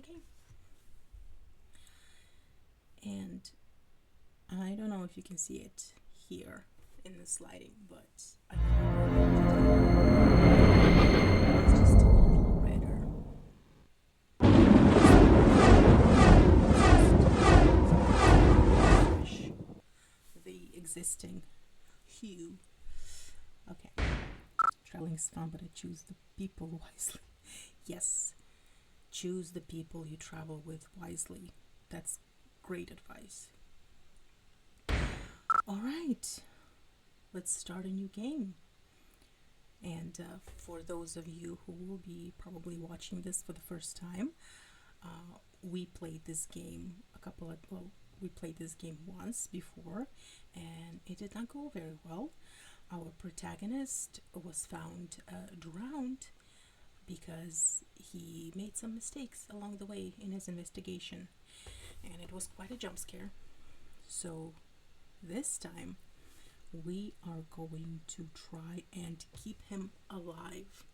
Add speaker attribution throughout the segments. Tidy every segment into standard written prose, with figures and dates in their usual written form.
Speaker 1: game. And I don't know if you can see it here in the sliding, but I it's just a little redder. The existing hue. Okay. Traveling is fun, but I choose the people wisely. Yes, choose the people you travel with wisely. That's great advice. All right, let's start a new game. And for those of you who will be probably watching this for the first time, we played this game we played this game once before, and it did not go very well. Our protagonist was found drowned because he made some mistakes along the way in his investigation, and it was quite a jump scare. So this time we are going to try and keep him alive.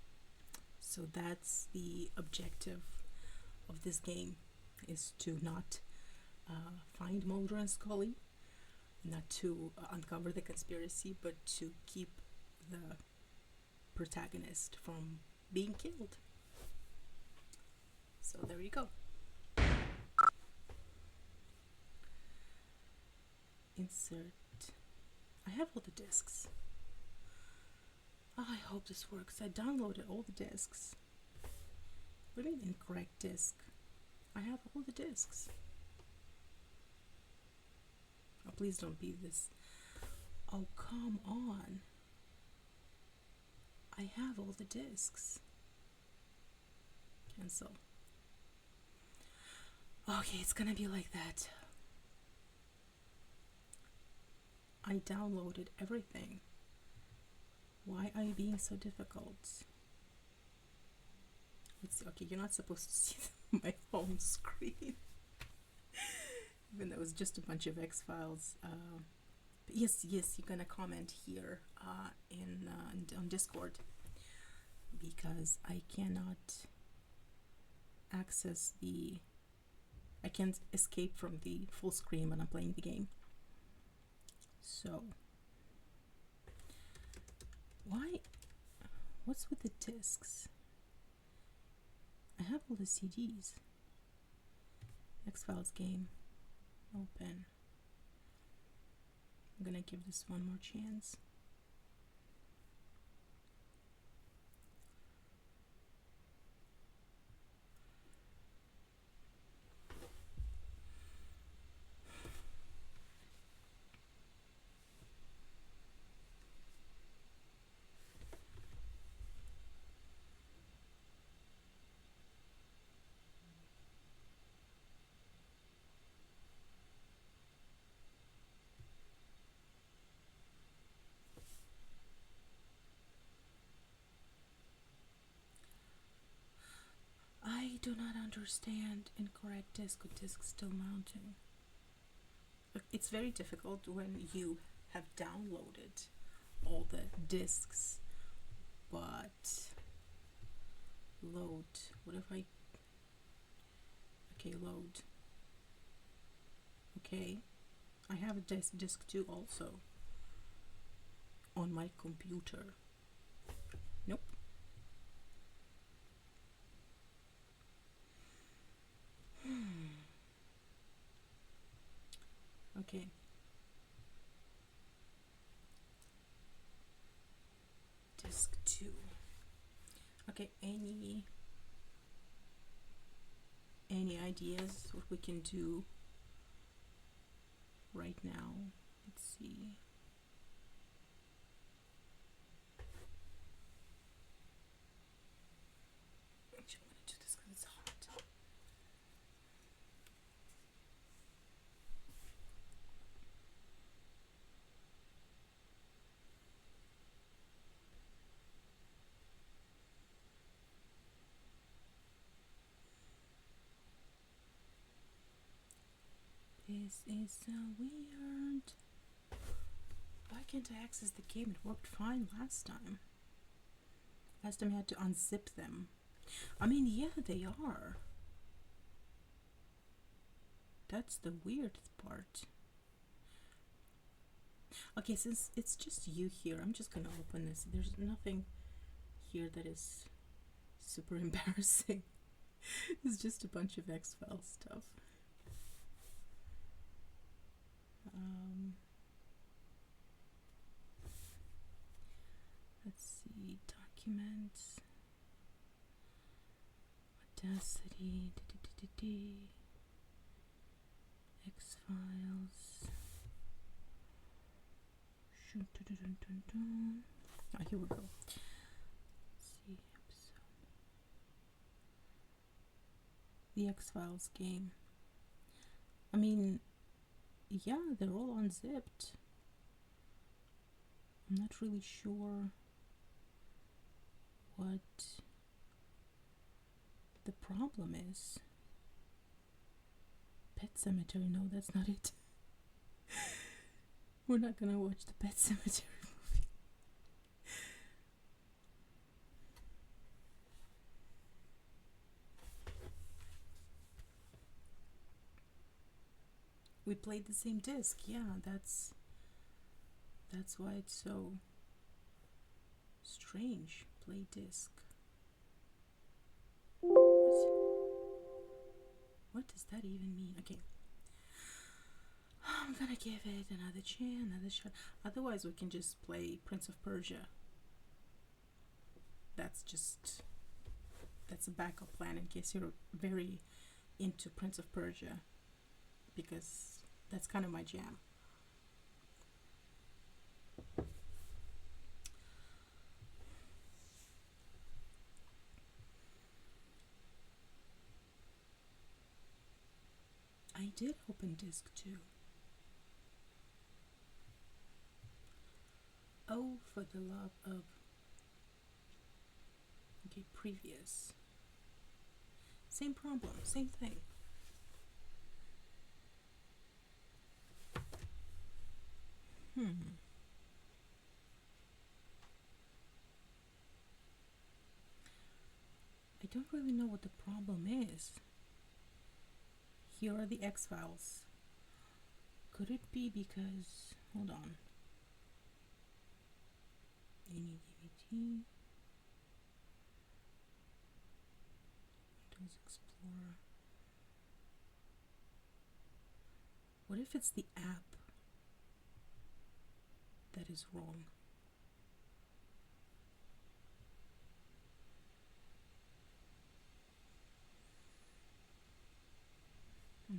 Speaker 1: So that's the objective of this game, is to not find Mulder and Scully, not to uncover the conspiracy, but to keep the protagonist from being killed. So there you go. Insert. I have all the discs. Oh, I hope this works. I downloaded all the discs. What do you mean incorrect disc? I have all the discs. Oh, please don't be this. Oh, come on. I have all the discs. Cancel. Okay, it's gonna be like that. I downloaded everything. Why are you being so difficult? Let's see. Okay, you're not supposed to see my home screen. Even though it was just a bunch of X files. Yes, you're gonna comment here on Discord, because I cannot access I can't escape from the full screen when I'm playing the game. So, what's with the discs? I have all the CDs. X-Files game. Open. I'm gonna give this one more chance. I do not understand. Incorrect disc with disc still mounting. It's very difficult when you have downloaded all the discs, but load. What if I... Okay, load. Okay, I have a disc 2 also on my computer. Nope. Okay. Disc 2. Okay, any ideas what we can do right now? Let's see. Actually, I'm gonna do this because it's hot. This is so weird. Why can't I access the game? It worked fine last time. Last time I had to unzip them. I mean, yeah, they are. That's the weird part. Okay, since it's just you here, I'm just gonna open this. There's nothing here that is super embarrassing. It's just a bunch of X-Files stuff. Let's see, documents, Audacity, X-Files. Oh, here we go. Let's see, episode. The X-Files game. I mean, yeah, they're all unzipped. I'm not really sure what the problem is. Pet Cemetery, no, that's not it. We're not gonna watch the Pet Cemetery movie. We played the same disc, yeah, that's why it's so strange. Play disc. What does that even mean? Okay. I'm gonna give it another chance, another shot. Otherwise, we can just play Prince of Persia. That's a backup plan in case you're very into Prince of Persia, because that's kind of my jam. I did open disc 2. Oh, for the love of... Okay, previous. Same problem, same thing. I don't really know what the problem is. Here are the X-Files. Could it be because... Hold on. Any DVD? Windows Explorer. What if it's the app that is wrong?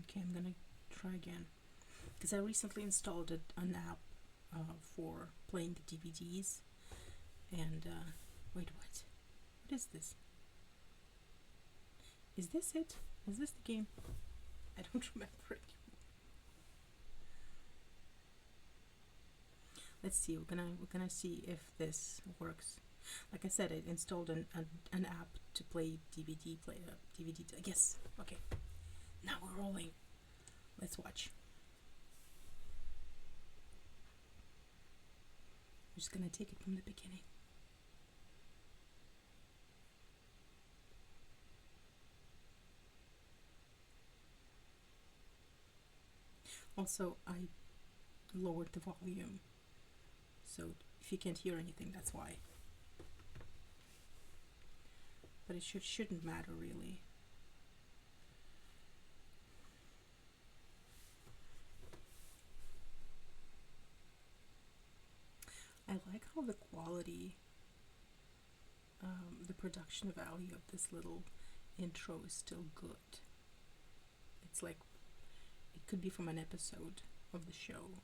Speaker 1: Okay, I'm gonna try again. Because I recently installed an app for playing the DVDs. And, wait, what? What is this? Is this it? Is this the game? I don't remember it. Let's see. We're gonna see if this works. Like I said, I installed an app to play DVD player. DVD. Yes. Okay. Now we're rolling. Let's watch. I'm just gonna take it from the beginning. Also, I lowered the volume, so if you can't hear anything, that's why. But it shouldn't matter, really. I like how the quality, the production value of this little intro is still good. It's like it could be from an episode of the show.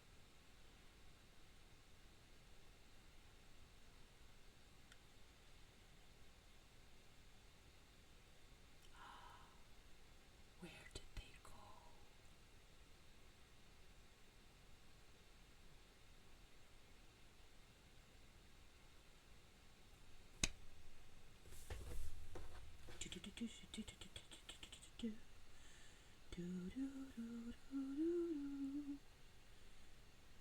Speaker 1: Where did they go?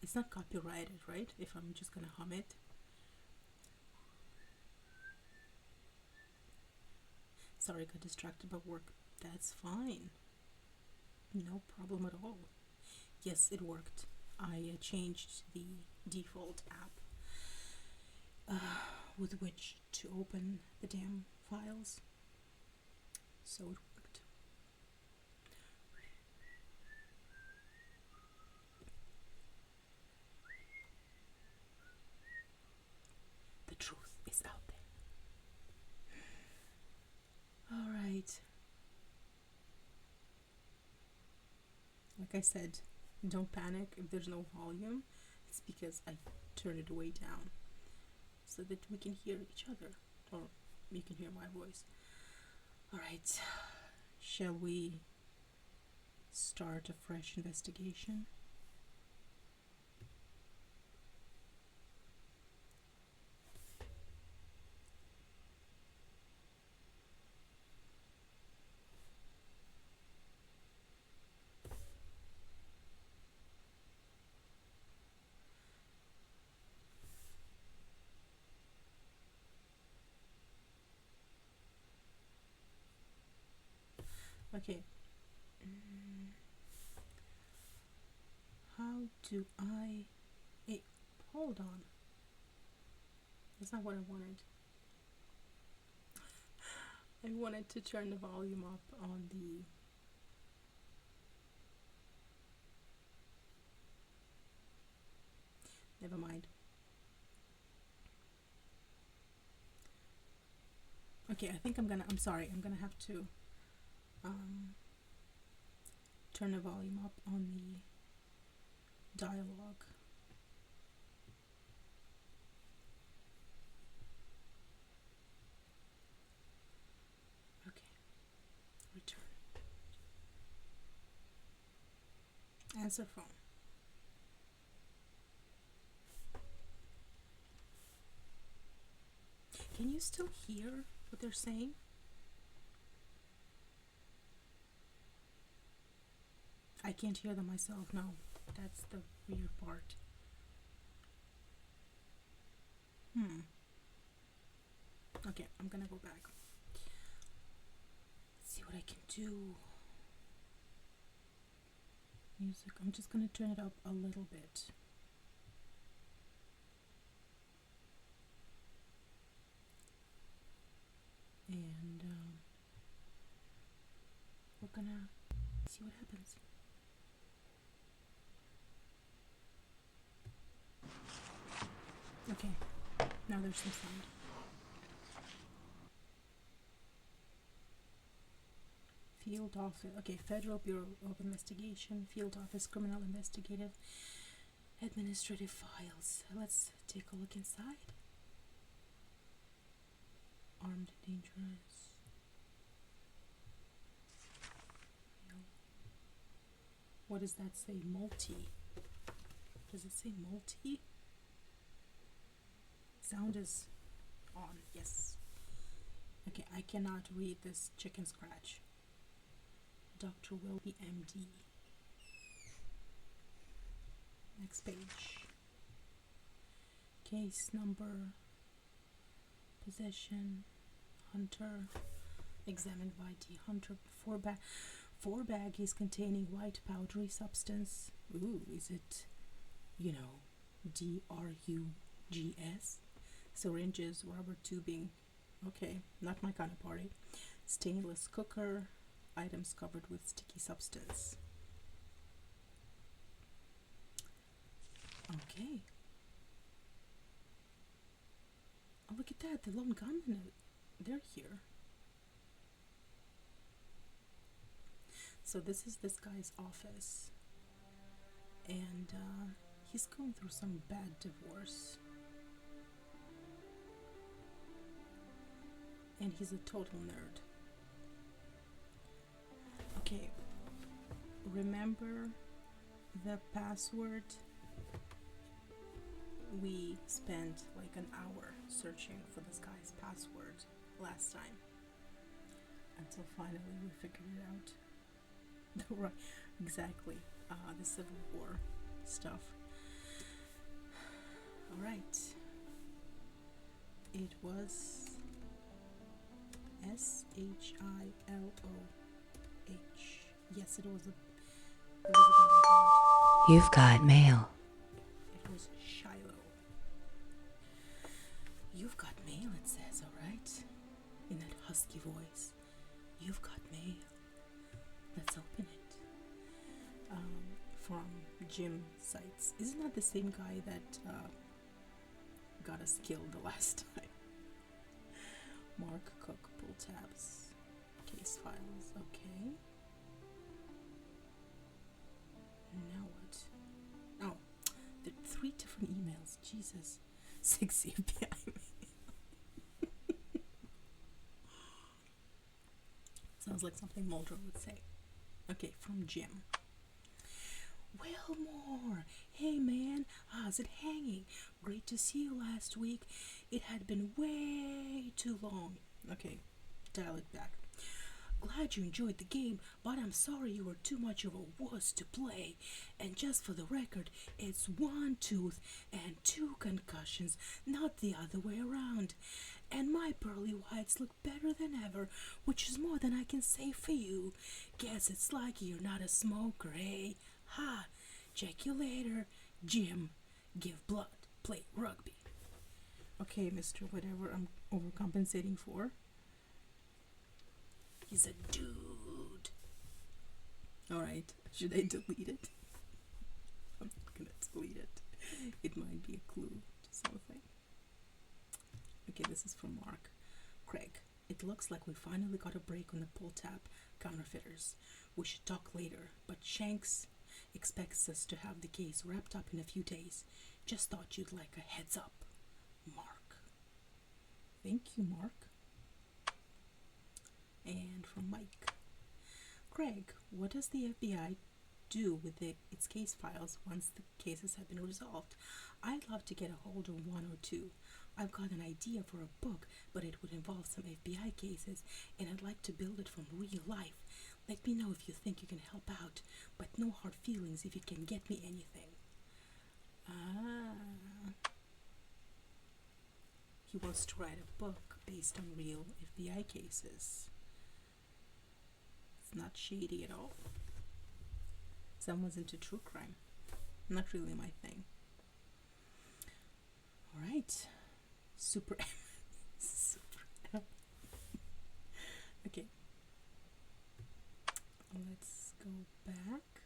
Speaker 1: It's not copyrighted, right? If I'm just gonna hum it. Sorry, got distracted by work. That's fine. No problem at all. Yes, it worked. I changed the default app with which to open the damn files, so it worked. The truth is out there. Alright. Like I said, don't panic if there's no volume. It's because I turned it way down so that we can hear each other, or you can hear my voice. Alright, shall we start a fresh investigation? Okay. How do I... Hey, hold on. That's not what I wanted. I wanted to turn the volume up on the... Never mind. Okay, I think I'm gonna have to turn the volume up on the dialogue. Okay, return. Answer phone. Can you still hear what they're saying? I can't hear them myself, no. That's the weird part. Okay, I'm gonna go back. Let's see what I can do. Music, I'm just gonna turn it up a little bit. And we're gonna see what happens. Okay, now there's some sound. Field Office, okay, Federal Bureau of Investigation, Field Office, Criminal Investigative, Administrative Files. Let's take a look inside. Armed, dangerous. What does that say? Multi. Does it say multi? Sound is on, yes. Okay, I cannot read this chicken scratch. Dr. Wilby, MD. Next page. Case number, possession, Hunter, examined by D. Hunter. Four baggies containing white powdery substance. Ooh, is it, DRUGS? Syringes, rubber tubing. Okay, not my kind of party. Stainless cooker. Items covered with sticky substance. Okay. Oh, look at that. The lone gunmen, they're here. So this is this guy's office. And he's going through some bad divorce. And he's a total nerd. Okay, remember the password? We spent like an hour searching for this guy's password last time until finally we figured it out. Right, exactly, the Civil War stuff. Alright, it was SHILOH. Yes, it was What is it about?
Speaker 2: You've got mail.
Speaker 1: It was Shiloh. You've got mail, it says, alright? In that husky voice. You've got mail. Let's open it. From Jim Sites. Isn't that the same guy that got us killed the last time? Mark Cook, pull tabs. Case files, okay. Now what? Oh, there are 3 different emails. Jesus. 6 FBI. Sounds like something Mulder would say. Okay, from Jim. Wilmore! Hey man, how's it hanging? Great to see you last week. It had been way too long. Okay, dial it back. Glad you enjoyed the game, but I'm sorry you were too much of a wuss to play. And just for the record, it's 1 tooth and 2 concussions, not the other way around. And my pearly whites look better than ever, which is more than I can say for you. Guess it's like you're not a smoker, eh? Ha! Check you later, Jim. Give blood, play rugby. Okay, Mr. Whatever I'm overcompensating for. He's a dude. Alright, should I delete it? I'm not gonna delete it. It might be a clue to something. Okay, this is from Mark. Craig, it looks like we finally got a break on the pull tab counterfeiters. We should talk later, but Shanks expects us to have the case wrapped up in a few days. Just thought you'd like a heads up. Mark. Thank you, Mark. And from Mike. Craig, what does the FBI do with its case files once the cases have been resolved? I'd love to get a hold of 1 or 2. I've got an idea for a book, but it would involve some FBI cases, and I'd like to build it from real life. Let me know if you think you can help out, but no hard feelings if you can get me anything. He wants to write a book based on real FBI cases. It's not shady at all. Someone's into true crime. Not really my thing. Alright. Super Okay. Let's go back.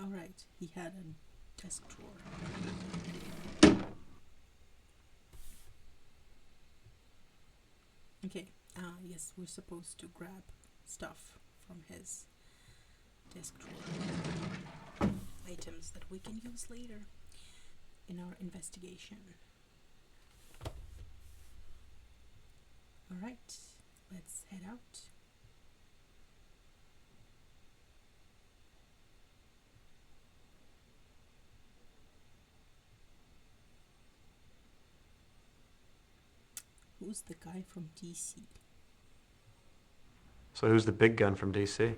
Speaker 1: Alright, he had a desk drawer. Okay, yes, we're supposed to grab stuff from his desk drawer. Items that we can use later in our investigation. Alright, let's head out. Who's the guy from DC?
Speaker 3: So who's the big gun from DC?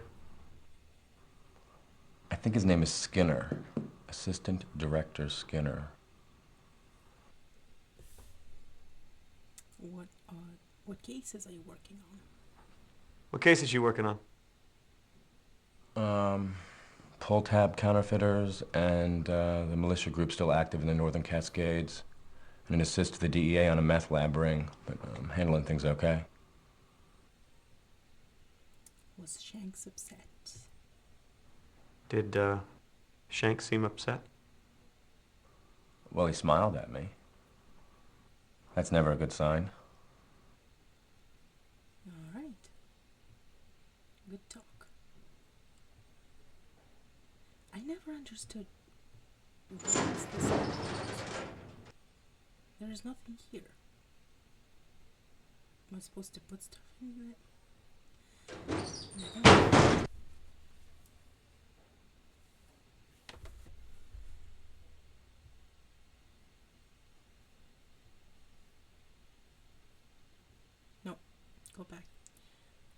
Speaker 4: I think his name is Skinner. Assistant Director Skinner.
Speaker 1: What cases are you working on?
Speaker 3: What case is you working on?
Speaker 4: Pull tab counterfeiters and the militia group still active in the Northern Cascades. And an assist to the DEA on a meth lab ring, but handling things okay.
Speaker 1: Was Shanks upset?
Speaker 3: Did Shanks seem upset?
Speaker 4: Well, he smiled at me. That's never a good sign.
Speaker 1: Alright. Good talk. I never understood what's this about. There is nothing here. Am I supposed to put stuff in it? No, go back.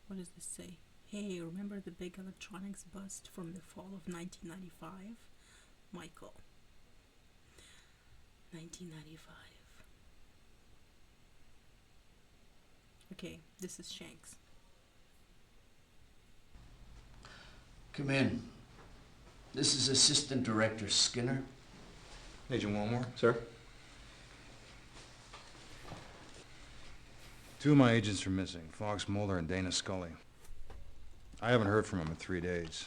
Speaker 1: What does this say? Hey, remember the big electronics bust from the fall of 1995? Michael. 1995. Okay, this is Shanks.
Speaker 2: Come in. This is Assistant Director Skinner.
Speaker 5: Agent Wilmore.
Speaker 3: Sir?
Speaker 5: Two of my agents are missing, Fox Mulder and Dana Scully. I haven't heard from them in 3 days.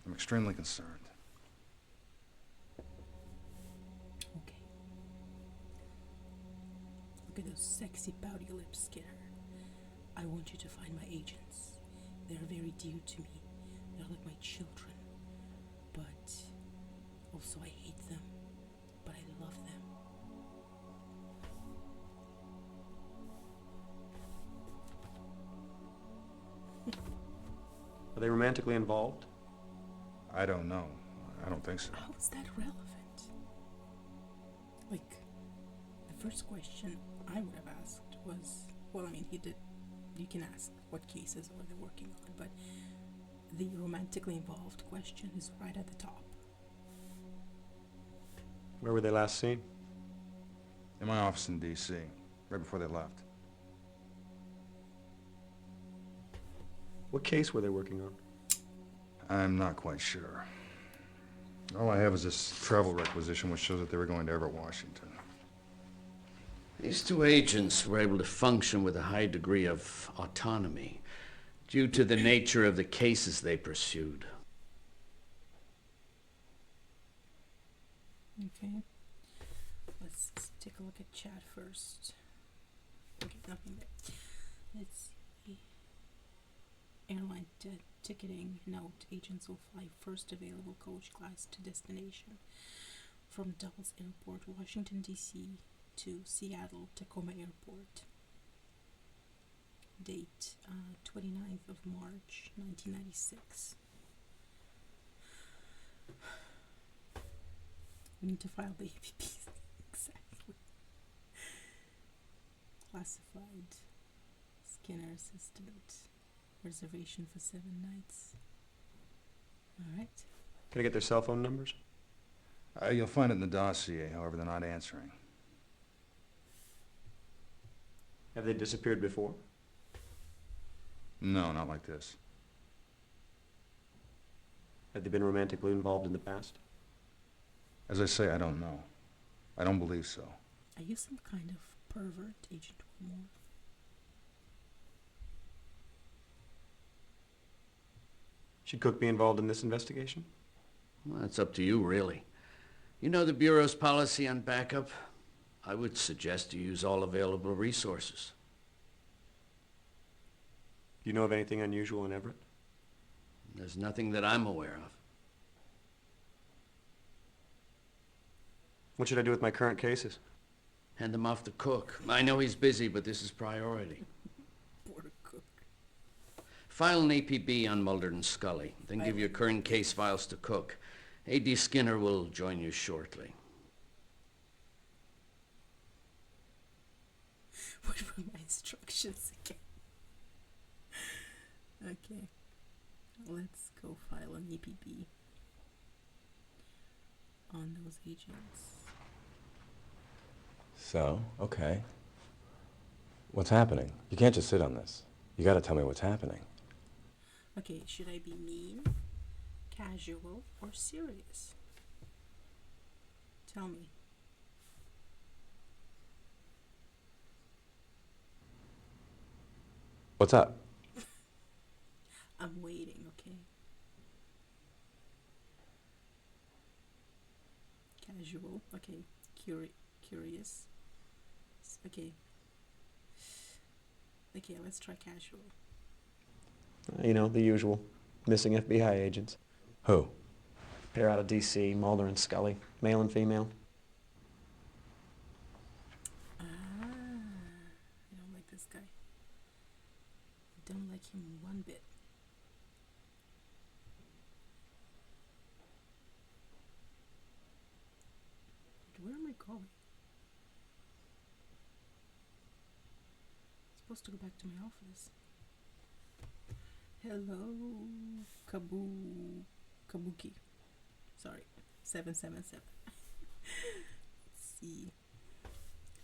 Speaker 5: I'm extremely concerned.
Speaker 1: Okay. Look at those sexy pouty lips, Skinner. I want you to find my agents. They're very dear to me. They're like my children. But also I hate them. But I love them.
Speaker 3: Are they romantically involved?
Speaker 5: I don't know. I don't think so.
Speaker 1: How is that relevant? Like, the first question I would have asked was, well, I mean, you can ask what cases are they working on, but the romantically involved question is right at the top.
Speaker 3: Where were they last seen?
Speaker 5: In my office in D.C., right before they left.
Speaker 3: What case were they working on?
Speaker 5: I'm not quite sure. All I have is this travel requisition which shows that they were going to Everett, Washington.
Speaker 2: These two agents were able to function with a high degree of autonomy due to the nature of the cases they pursued.
Speaker 1: Okay. Let's take a look at chat first. Okay, nothing there. Let's see. Airline ticketing note. Agents will fly first available coach class to destination from Dulles Airport, Washington, D.C. to Seattle Tacoma Airport. Date 29th of March 1996. We need to file the APPs. Exactly. Classified. Skinner assistant. Reservation for 7 nights. Alright.
Speaker 3: Can I get their cell phone numbers?
Speaker 5: You'll find it in the dossier, however they're not answering.
Speaker 3: Have they disappeared before?
Speaker 5: No, not like this.
Speaker 3: Have they been romantically involved in the past?
Speaker 5: As I say, I don't know. I don't believe so.
Speaker 1: Are you some kind of pervert, Agent Wilmore?
Speaker 3: Should Cook be involved in this investigation?
Speaker 2: Well, that's up to you, really. You know the Bureau's policy on backup? I would suggest you use all available resources.
Speaker 3: Do you know of anything unusual in Everett?
Speaker 2: There's nothing that I'm aware of.
Speaker 3: What should I do with my current cases?
Speaker 2: Hand them off to Cook. I know he's busy, but this is priority.
Speaker 1: Poor Cook.
Speaker 2: File an APB on Mulder and Scully. Then give your current case files to Cook. A.D. Skinner will join you shortly.
Speaker 1: What were my instructions again? Okay. Let's go file an EPB on those agents.
Speaker 4: So, okay. What's happening? You can't just sit on this. You gotta tell me what's happening.
Speaker 1: Okay, should I be mean, casual, or serious? Tell me.
Speaker 4: What's up?
Speaker 1: I'm waiting, okay? Casual, okay. Curious. Okay. Okay, let's try casual.
Speaker 3: You know, the usual. Missing FBI agents.
Speaker 4: Who?
Speaker 3: Pair out of D.C., Mulder and Scully. Male and female.
Speaker 1: I don't like this guy. I don't like him one bit. Where am I going? I'm supposed to go back to my office. Hello, Kabuki. Sorry, 777. Let's see.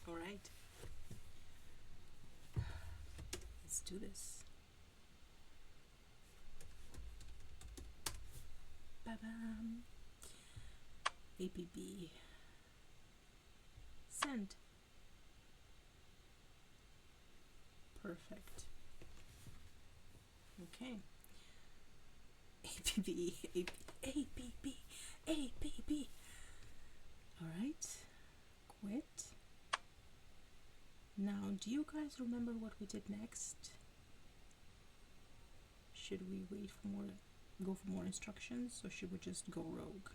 Speaker 1: All right. Let's do this. Ba-bam. APB. Send. Perfect. Okay. APB, APB, APB. Alright. Quit. Now, do you guys remember what we did next? Should we wait for more, go for more instructions, or should we just go rogue?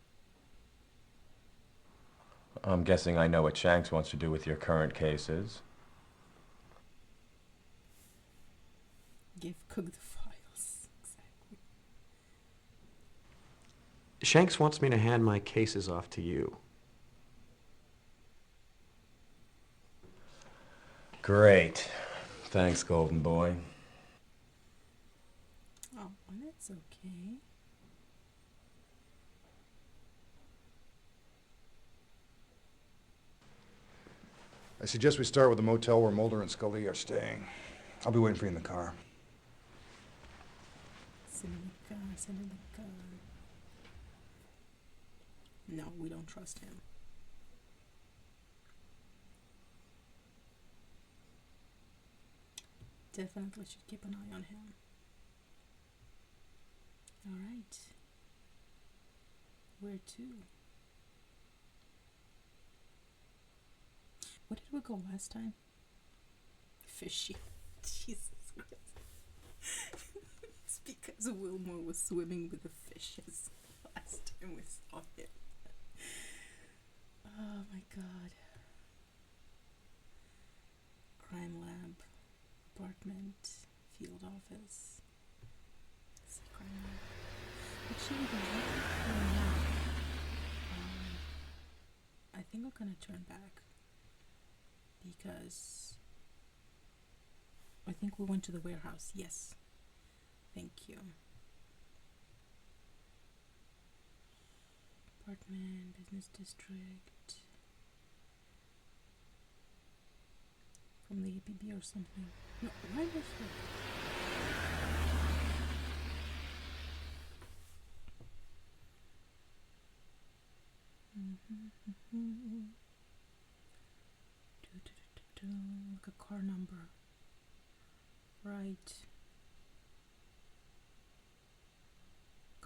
Speaker 4: I'm guessing I know what Shanks wants to do with your current cases.
Speaker 1: Give Cook the files. Exactly.
Speaker 3: Shanks wants me to hand my cases off to you.
Speaker 4: Great. Thanks, Golden Boy.
Speaker 1: Oh, well, that's okay.
Speaker 5: I suggest we start with the motel where Mulder and Scully are staying. I'll be waiting for you in the car.
Speaker 1: Send in the gun, send in the gun. No, we don't trust him. Definitely should keep an eye on him. Alright. Where to? Where did we go last time? Fishy. Jesus Christ. It's because Wilmore was swimming with the fishes last time we saw him. Oh my god. Crime lab, apartment, field office. It's a crime lab. Actually, the right now, I think I'm gonna turn back because I think we went to the warehouse. Yes. Thank you. Apartment, business district. From the APB or something. No, why was it? Like a car number. Right.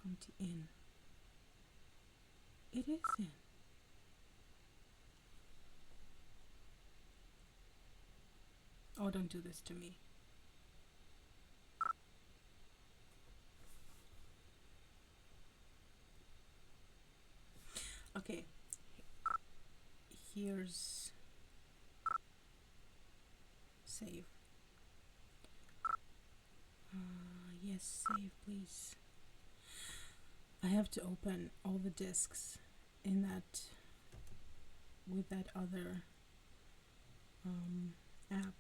Speaker 1: County Inn. It is in. Oh, don't do this to me. Okay. Here's save. Yes, save, please. I have to open all the discs in that with that other app.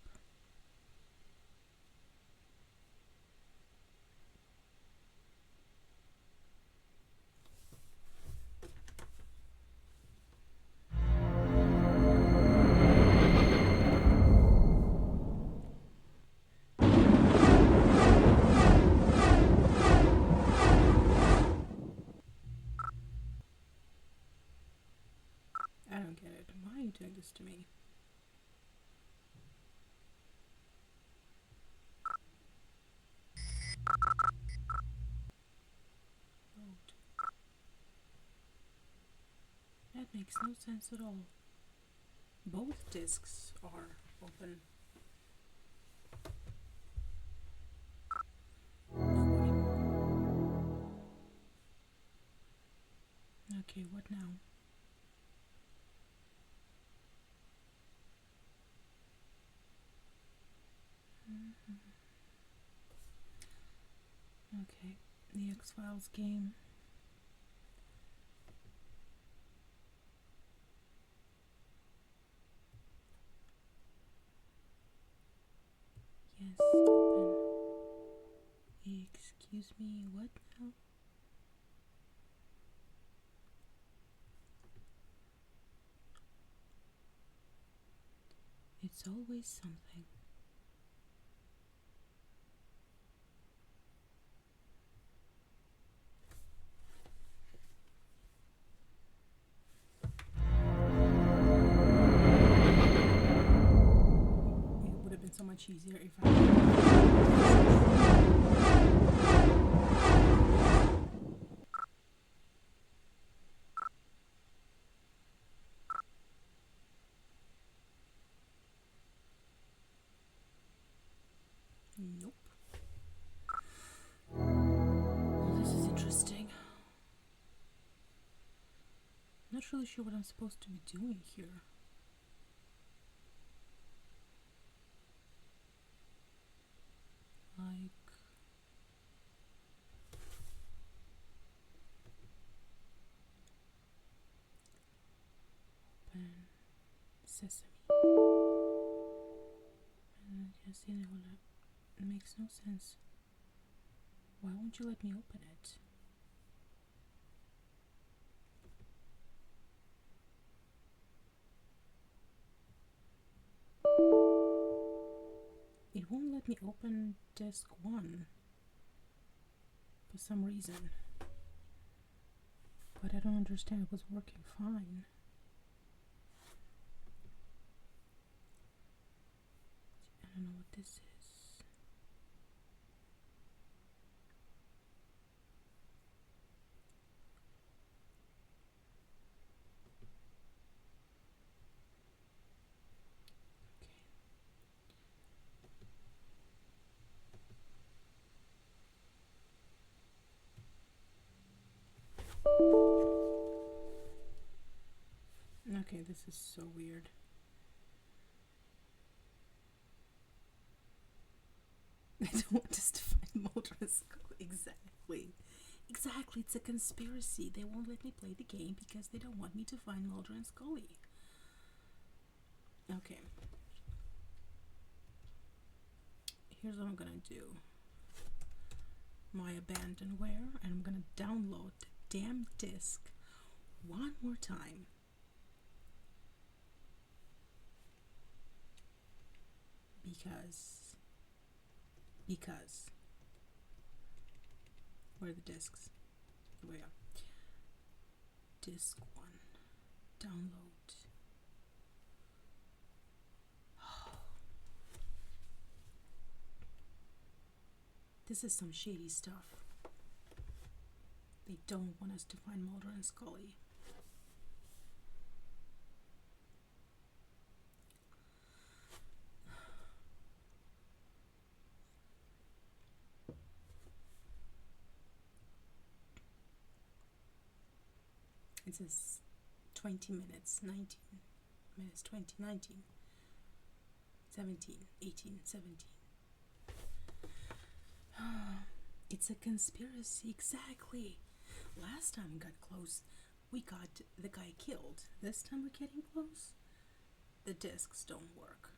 Speaker 1: I don't get it. Why are you doing this to me? Load. That makes no sense at all. Both discs are open. Okay, what now? Okay, the X-Files game. Yes, open. Excuse me, what now? It's always something. easier if I... Nope. Well, this is interesting. Not really sure what I'm supposed to be doing here. Like... Open sesame. You see, it makes no sense. Why won't you let me open it? It won't let me open disk 1 for some reason. But I don't understand, it was working fine. I don't know what this is. Okay, this is so weird. I don't want us to find Mulder and Scully. Exactly. Exactly, it's a conspiracy. They won't let me play the game because they don't want me to find Mulder and Scully. Okay. Here's what I'm gonna do. My Abandonware, and I'm gonna download the damn disc one more time. Because where are the discs? Here we are. Disc 1. Download. This is some shady stuff. They don't want us to find Mulder and Scully. It says 20 minutes, 19 minutes, 20, 19, 17, 18, 17. It's a conspiracy, exactly. Last time we got close, we got the guy killed. This time we're getting close. The discs don't work.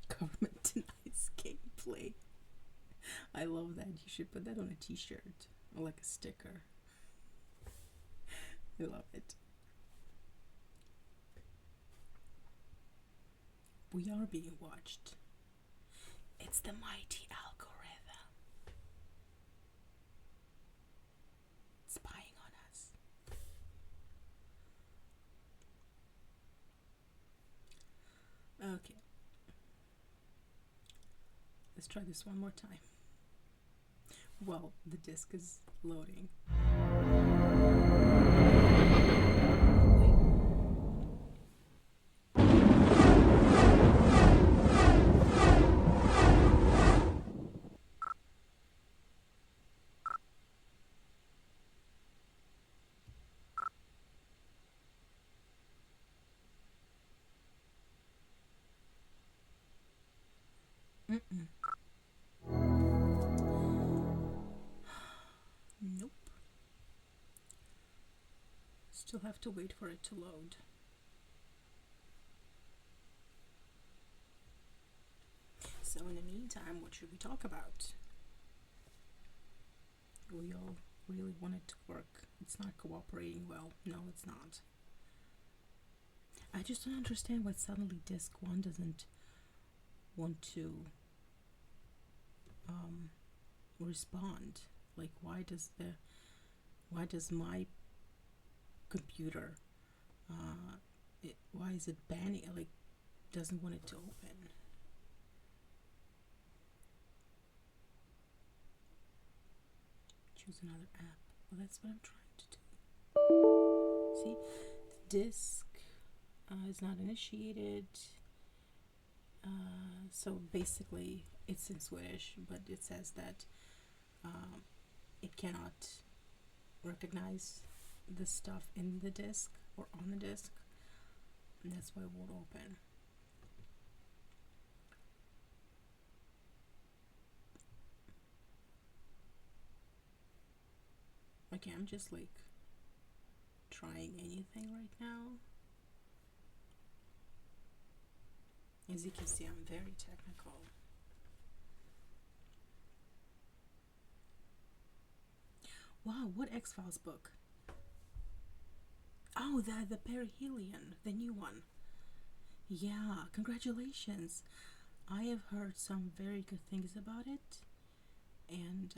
Speaker 1: Government denies gameplay. I love that. You should put that on a t-shirt or like a sticker. I love it. We are being watched. It's the mighty algorithm spying on us. Okay. Let's try this one more time. Well, the disc is loading. Mm-mm. Nope. Still have to wait for it to load. So in the meantime, what should we talk about? We all really want it to work. It's not cooperating well. No, it's not. I just don't understand why suddenly disc 1 doesn't want to respond. Like, why does my computer why is it banning, like, doesn't want it to open? choose another app. Well, that's what I'm trying to do. See, the disk is not initiated. So basically, it's in Swedish, but it says that it cannot recognize the stuff in the disk or on the disk, and that's why it won't open. Okay, I'm just like trying anything right now. As you can see, I'm very technical. Wow, what X-Files book? Oh, the Perihelion, the new one. Yeah, congratulations. I have heard some very good things about it, and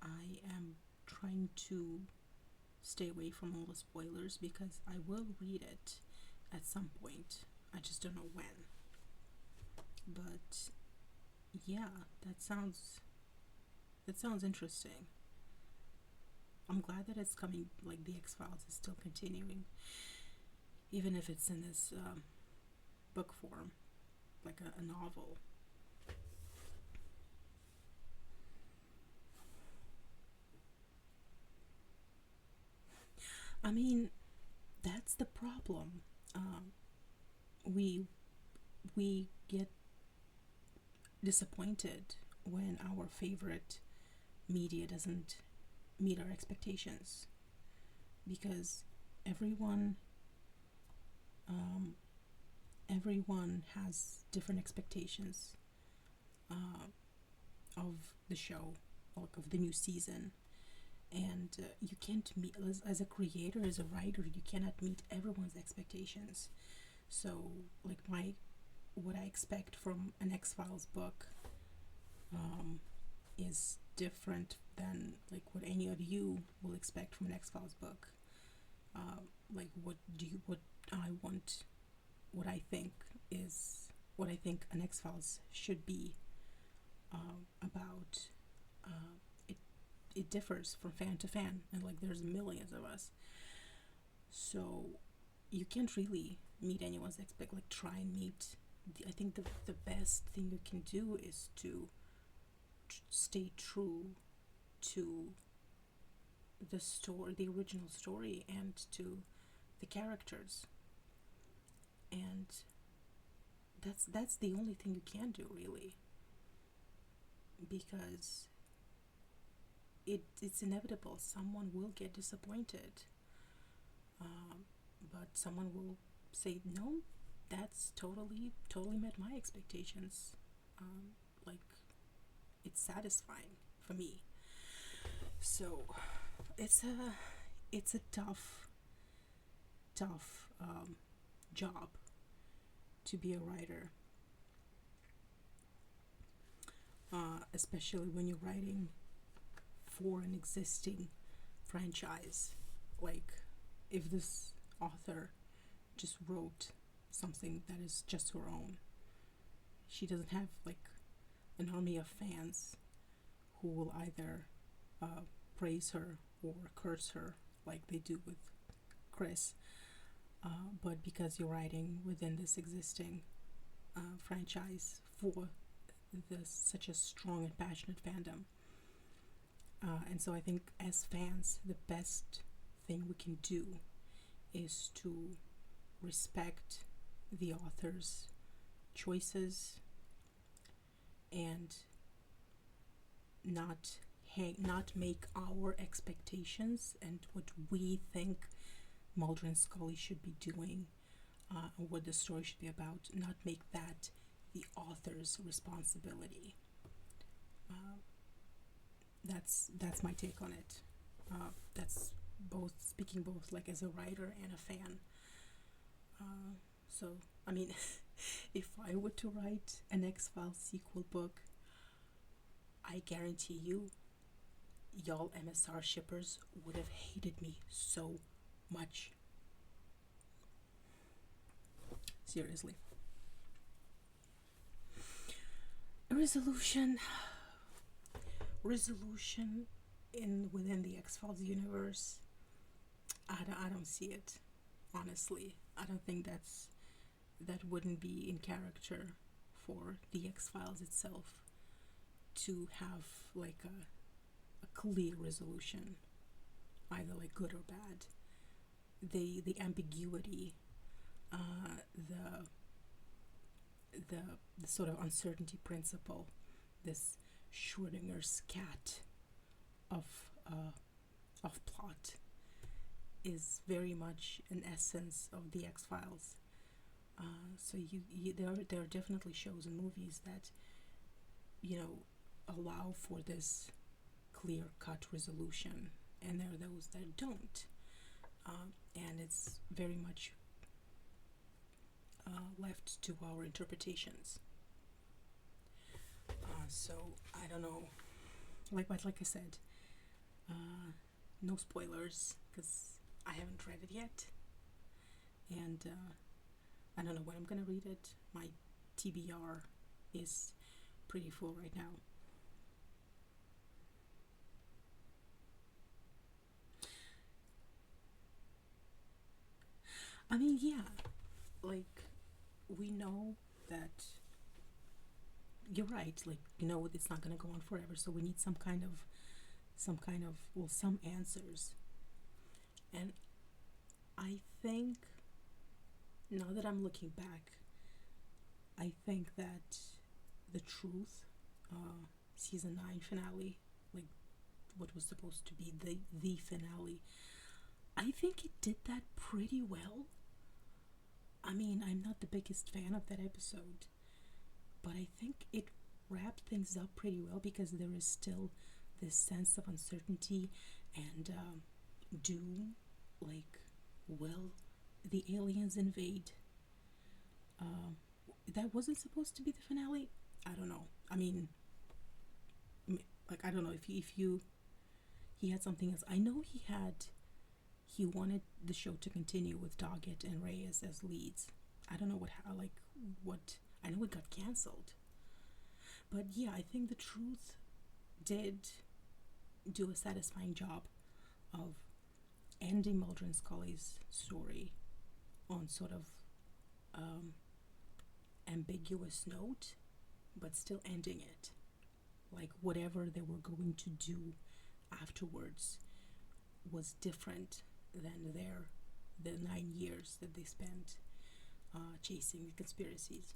Speaker 1: I am trying to stay away from all the spoilers because I will read it at some point. I just don't know when. But yeah, that sounds interesting. I'm glad that it's coming, like the X-Files is still continuing, even if it's in this book form, like a novel. I mean, that's the problem. We get disappointed when our favorite media doesn't meet our expectations, because everyone everyone has different expectations of the show, like of the new season, and you can't meet, as a creator, as a writer, you cannot meet everyone's expectations. So like what I expect from an X-Files book is different than like what any of you will expect from an X-Files book. Like what I want, what I think an X-Files should be about. It differs from fan to fan, and like there's millions of us, so you can't really meet anyone's like try and meet. I think the best thing you can do is to stay true to the story, the original story, and to the characters, and that's the only thing you can do, really, because it's inevitable. Someone will get disappointed, but someone will say, no, that's totally met my expectations. Like, it's satisfying for me. So it's a tough job to be a writer, especially when you're writing for an existing franchise. Like, if this author just wrote something that is just her own, she doesn't have like an army of fans who will either praise her or curse her like they do with Chris. But because you're writing within this existing franchise for such a strong and passionate fandom, and so I think as fans, the best thing we can do is to respect the author's choices and not make our expectations and what we think Mulder and Scully should be doing, and what the story should be about, not make that the author's responsibility. That's my take on it. That's speaking both like as a writer and a fan. So I mean, if I were to write an X-Files sequel book, I guarantee you, y'all MSR shippers would have hated me so much. Seriously. Resolution in within the X-Files universe, I don't see it. Honestly, I don't think that wouldn't be in character for the X-Files itself to have like a clear resolution, either like good or bad. The ambiguity, uh, the the sort of uncertainty principle, this Schrodinger's cat of uh, of plot, is very much an essence of the X Files. So there are definitely shows and movies that allow for this clear cut resolution, and there are those that don't, and it's very much left to our interpretations. So I don't know, like I said, no spoilers because I haven't read it yet, and I don't know when I'm gonna read it. My TBR is pretty full right now. I mean, yeah, like we know that you're right. Like it's not gonna go on forever, so we need some kind of, well, some answers. And I think now that I'm looking back, I think that the truth, season 9 finale, like what was supposed to be the finale, I think it did that pretty well. I mean, I'm not the biggest fan of that episode, but I think it wrapped things up pretty well because there is still this sense of uncertainty and doom. Like, will the aliens invade? That wasn't supposed to be the finale. I don't know. I mean, like I don't know if he had something else. I know he wanted the show to continue with Doggett and Reyes as leads. I don't know what I know it got cancelled. But yeah, I think the truth did do a satisfying job of ending Mulder and Scully's story on sort of ambiguous note, but still ending it. Like whatever they were going to do afterwards was different than the 9 years that they spent chasing the conspiracies.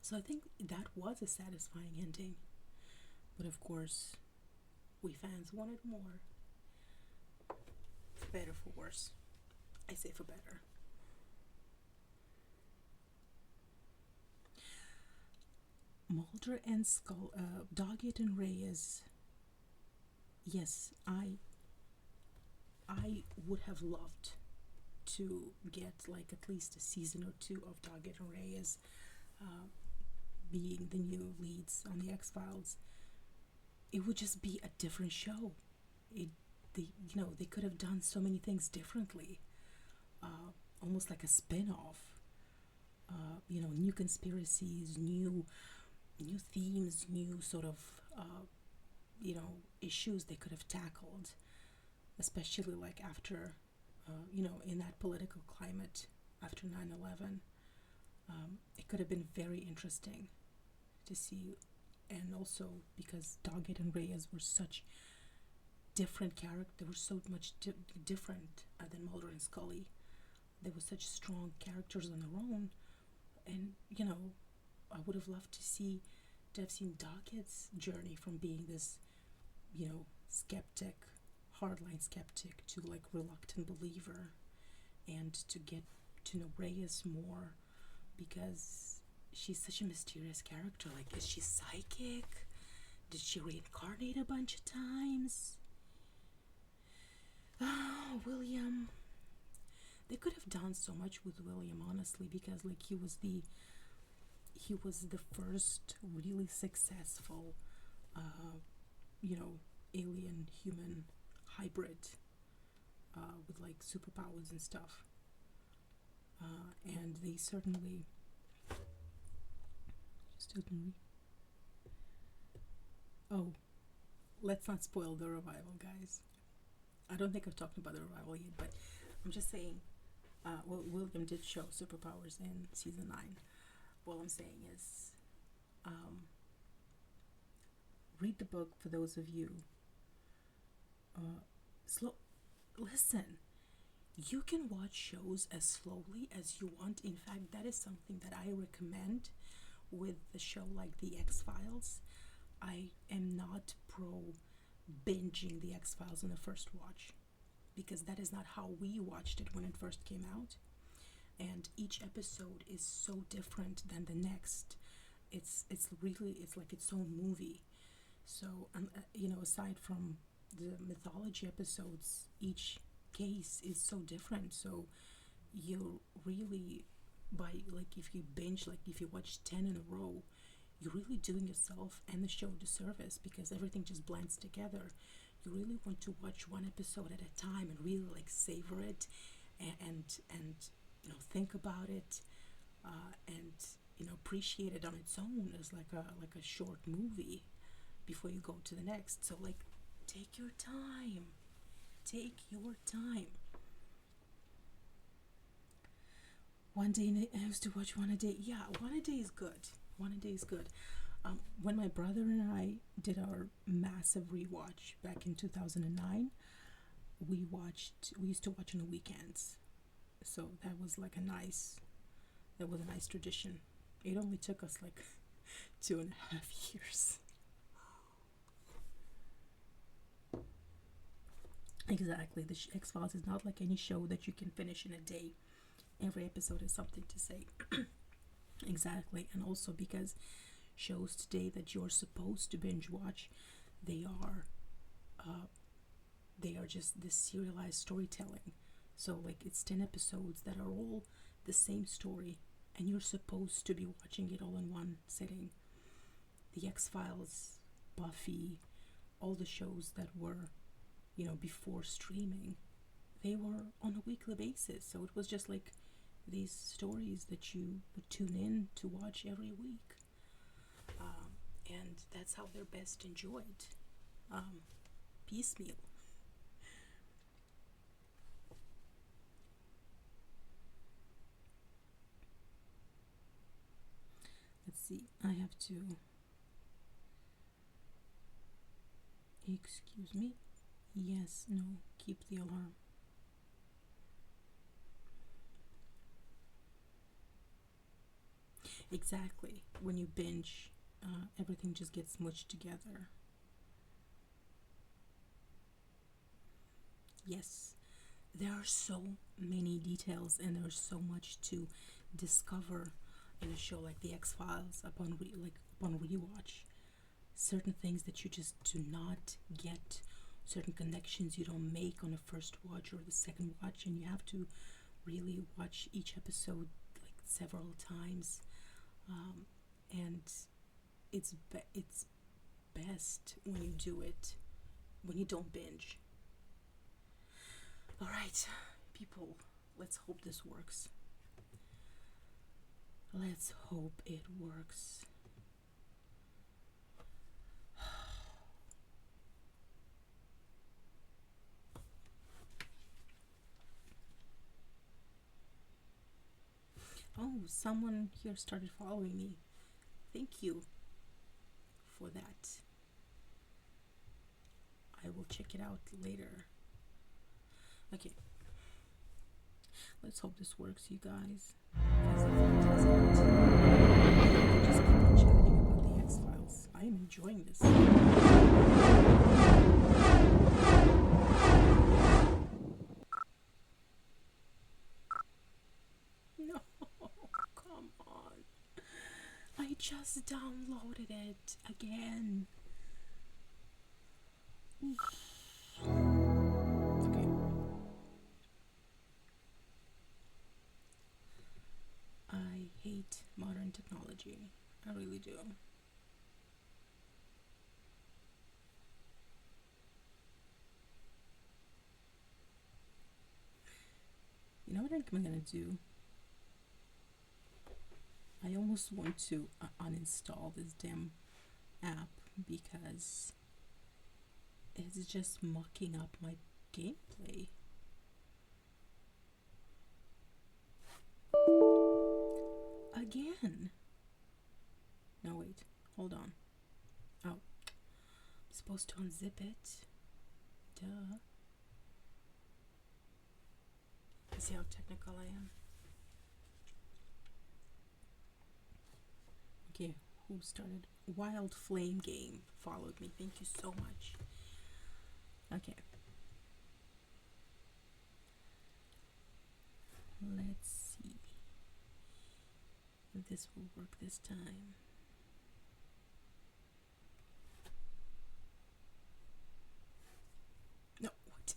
Speaker 1: So I think that was a satisfying ending. But of course, we fans wanted more. For better, for worse. I say for better. Mulder and Doggett and Reyes. Yes, I would have loved to get like at least a season or two of Doggett and Reyes being the new leads on the X Files. It would just be a different show. They could have done so many things differently, almost like a spin-off. New conspiracies, new themes, new sort of issues they could have tackled, especially like after in that political climate after 9/11. It could have been very interesting to see, and also because Doggett and Reyes were such different characters, they were so much different than Mulder and Scully. They were such strong characters on their own, and I would have loved to have seen Dockett's journey from being this, skeptic, hardline skeptic, to like reluctant believer, and to get to know Reyes more, because she's such a mysterious character. Like, is she psychic? Did she reincarnate a bunch of times? Oh, William. They could have done so much with William, honestly, because like he was the first really successful alien human hybrid with like superpowers and stuff, and they certainly just openly. Oh, let's not spoil the revival, guys. I don't think I've talked about the revival yet, but I'm just saying. Well, William did show superpowers in season 9. What I'm saying is, read the book for those of you. Slow. Listen. You can watch shows as slowly as you want. In fact, that is something that I recommend with the show like The X-Files. I am not pro binging The X-Files in the first watch because that is not how we watched it when it first came out. And each episode is so different than the next. It's really, it's like its own movie. So, aside from the mythology episodes, each case is so different. So you really, by like, if you binge, like if you watch 10 in a row, you're really doing yourself and the show a disservice because everything just blends together. You really want to watch one episode at a time and really like savor it, and think about it, and appreciate it on its own as like a short movie before you go to the next. So like, take your time. Take your time. One day I used to watch one a day. Yeah, one a day is good. One a day is good. When my brother and I did our massive rewatch back in 2009, we used to watch on the weekends. So that was like that was a nice tradition. It only took us like 2.5 years. Exactly. The X-Files is not like any show that you can finish in a day. Every episode has something to say. Exactly. And also because shows today that you're supposed to binge watch, they are just this serialized storytelling. So like, it's 10 episodes that are all the same story and you're supposed to be watching it all in one sitting. The X-Files, Buffy, all the shows that were before streaming, they were on a weekly basis. So it was just like these stories that you would tune in to watch every week. And that's how they're best enjoyed. Piecemeal. Let's see, I have to. Excuse me. Yes, no, keep the alarm. Exactly. When you binge, everything just gets smushed together. Yes, there are so many details and there's so much to discover in a show like The X-Files upon rewatch. Certain things that you just do not get, certain connections you don't make on the first watch or the second watch, and you have to really watch each episode like several times. And it's best when you do it, when you don't binge. All right, people, let's hope this works. Let's hope it works. Oh, someone here started following me. Thank you for that. I will check it out later. Okay. Let's hope this works, you guys. Because if it doesn't, we can just keep on chatting about the X-Files. I am enjoying this. No, come on. I just downloaded it again. Okay. I hate modern technology. I really do. You know what I'm gonna do? I almost want to uninstall this damn app because It's just mucking up my gameplay. Again. No, wait. Hold on. Oh. I'm supposed to unzip it. Duh. See how technical I am. Okay, who started? Wild Flame Game followed me. Thank you so much. Okay. Let's see if this will work this time. No, what?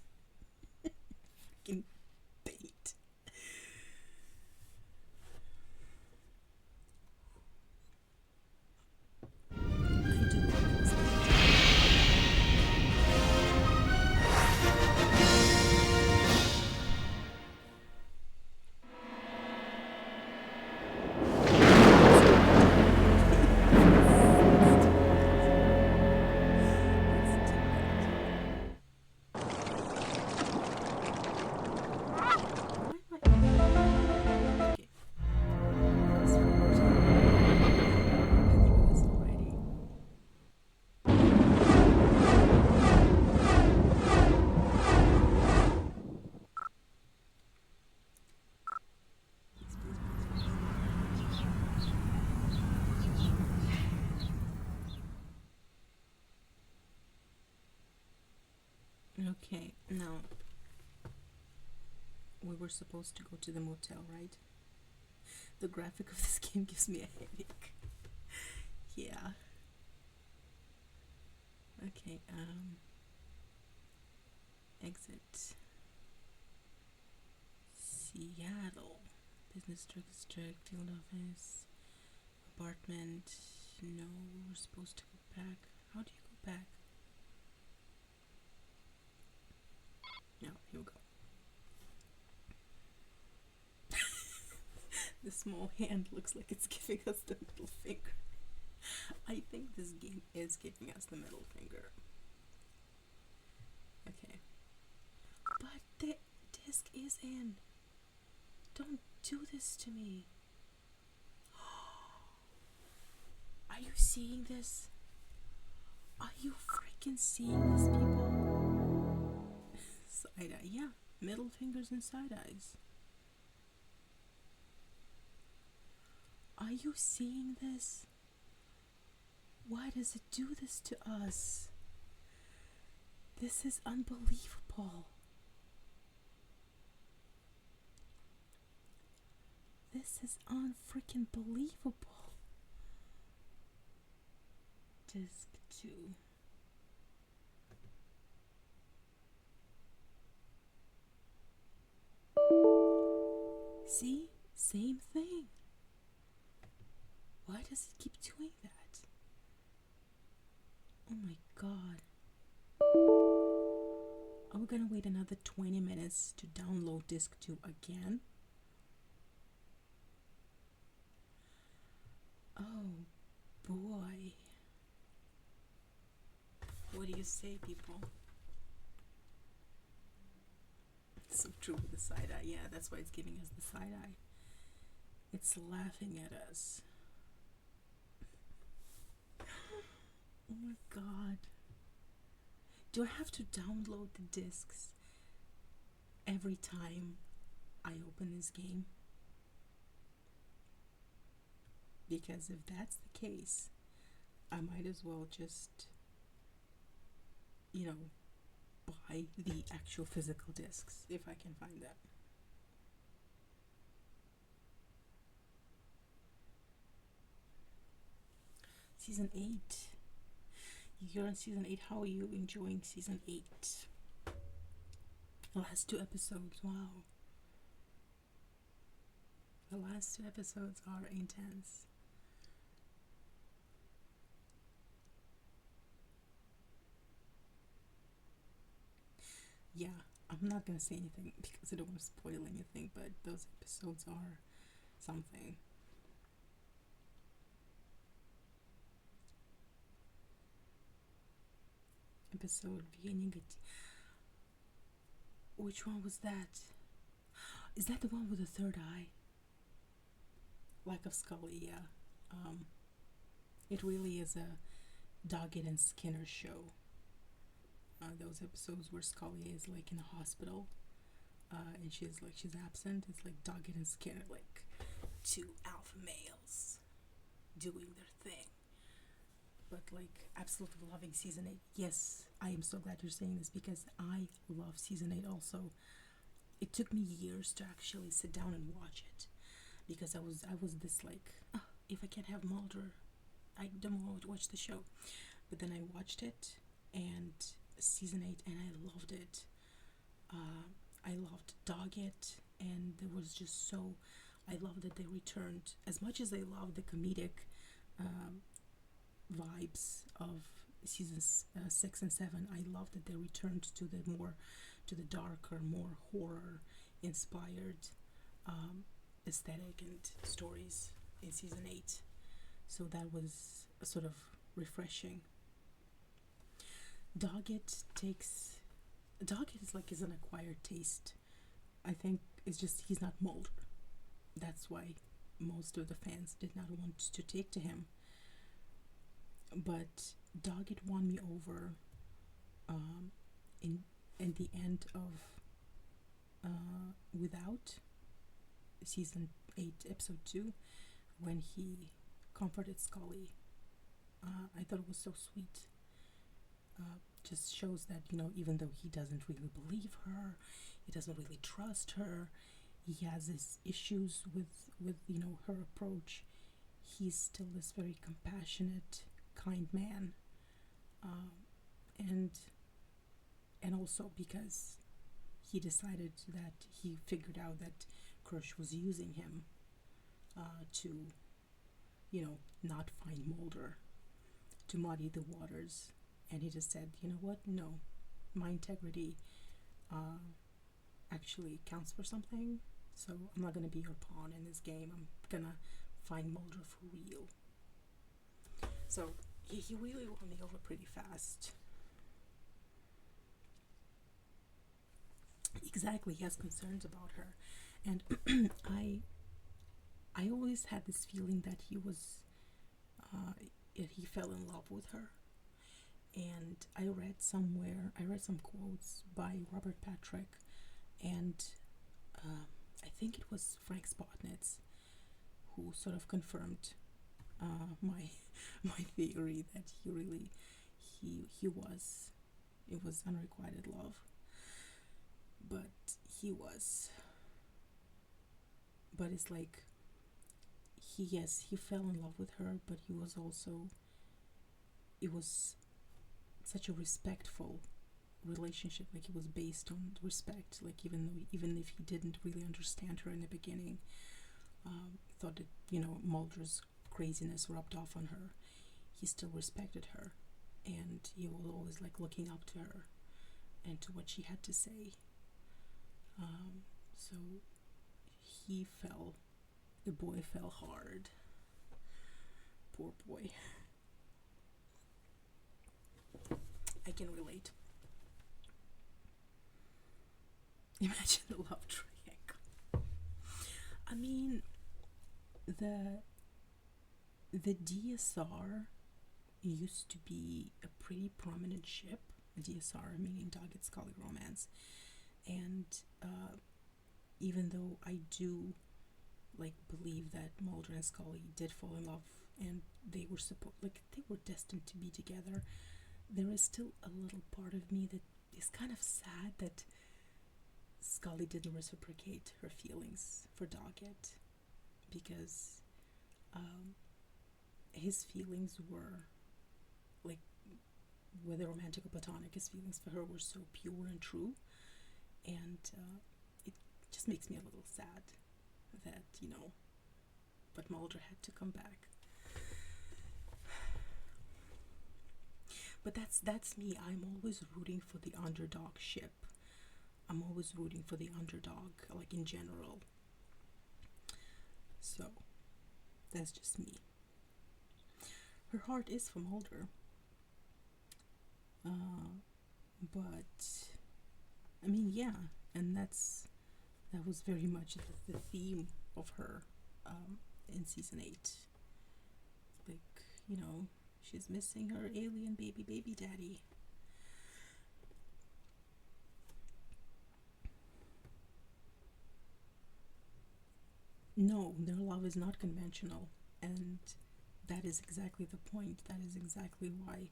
Speaker 1: Freaking bait. I do love this game. Okay, now we were supposed to go to the motel, right? The graphic of this game gives me a headache. Yeah. Okay, exit. Seattle. Business district, field office, apartment. No, we're supposed to go back. How do you go back? No, here we go. The small hand looks like it's giving us the middle finger. I think this game is giving us the middle finger. Okay. But the disc is in. Don't do this to me. Are you seeing this? Are you freaking seeing this, people? Side eye, yeah. Middle fingers and side eyes. Are you seeing this? Why does it do this to us? This is unbelievable. This is unfreaking believable. Disc 2. See? Same thing. Why does it keep doing that? Oh my god. Are we gonna wait another 20 minutes to download disc 2 again? Oh boy. What do you say, people? So true with the side eye. Yeah, that's why it's giving us the side eye. It's laughing at us. Oh my god. Do I have to download the discs every time I open this game? Because if that's the case, I might as well just, buy the actual physical discs if I can find them. Season 8. You're on season 8. How are you enjoying season 8? The last 2 episodes, wow. The last 2 episodes are intense. Yeah, I'm not gonna say anything because I don't want to spoil anything, but those episodes are something. episode beginning it. Which one was that? Is that the one with the third eye? Like of Scully, yeah. It really is a Doggett and Skinner show. Those episodes where Scully is like in a hospital, and she's absent. It's like Doggett and Skinner, like two alpha males doing their thing. But like absolutely loving season 8. Yes, I am so glad you're saying this because I love season 8 also. It took me years to actually sit down and watch it because I was this like, oh, if I can't have Mulder, I don't want to watch the show. But then I watched it and season 8 and I loved it. I loved Doggett, and there was just so, I loved that they returned as much as I loved the comedic vibes of seasons 6 and 7. I loved that they returned to the darker, more horror inspired aesthetic and stories in season 8. So that was sort of refreshing. Doggett is an acquired taste. I think it's just he's not Mulder. That's why most of the fans did not want to take to him. But Doggett won me over in the end of Without season 8 episode 2 when he comforted Scully. I thought it was so sweet. Just shows that, even though he doesn't really believe her, he doesn't really trust her, he has his issues with her approach, he's still this very compassionate, kind man. And also because he decided that he figured out that Kirsch was using him to, not find Mulder, to muddy the waters. And he just said, you know what? No, my integrity actually counts for something. So I'm not going to be your pawn in this game. I'm going to find Mulder for real. So he really won me over pretty fast. Exactly, he has concerns about her. And I always had this feeling that he fell in love with her. And I read some quotes by Robert Patrick, and I think it was Frank Spotnitz who sort of confirmed my theory that it was unrequited love, but it's like he fell in love with her, but it was such a respectful relationship. Like, it was based on respect. Like, even if he didn't really understand her in the beginning, thought that Mulder's craziness rubbed off on her, he still respected her, and he was always like looking up to her and to what she had to say. So the boy fell hard. Poor boy. I can relate. Imagine the love triangle. I mean, the DSR used to be a pretty prominent ship. DSR meaning Doggett Scully romance, and even though I do believe that Mulder and Scully did fall in love and they were destined to be together, there is still a little part of me that is kind of sad that Scully didn't reciprocate her feelings for Doggett, because his feelings were whether romantic or platonic, his feelings for her were so pure and true, and it just makes me a little sad that but Mulder had to come back. But that's me. I'm always rooting for the underdog ship. I'm always rooting for the underdog, in general. So that's just me. Her heart is for Mulder. But I mean, yeah, and that was very much the theme of her in season 8. Like, you know, she's missing her alien baby daddy. No, their love is not conventional, and that is exactly the point. That is exactly why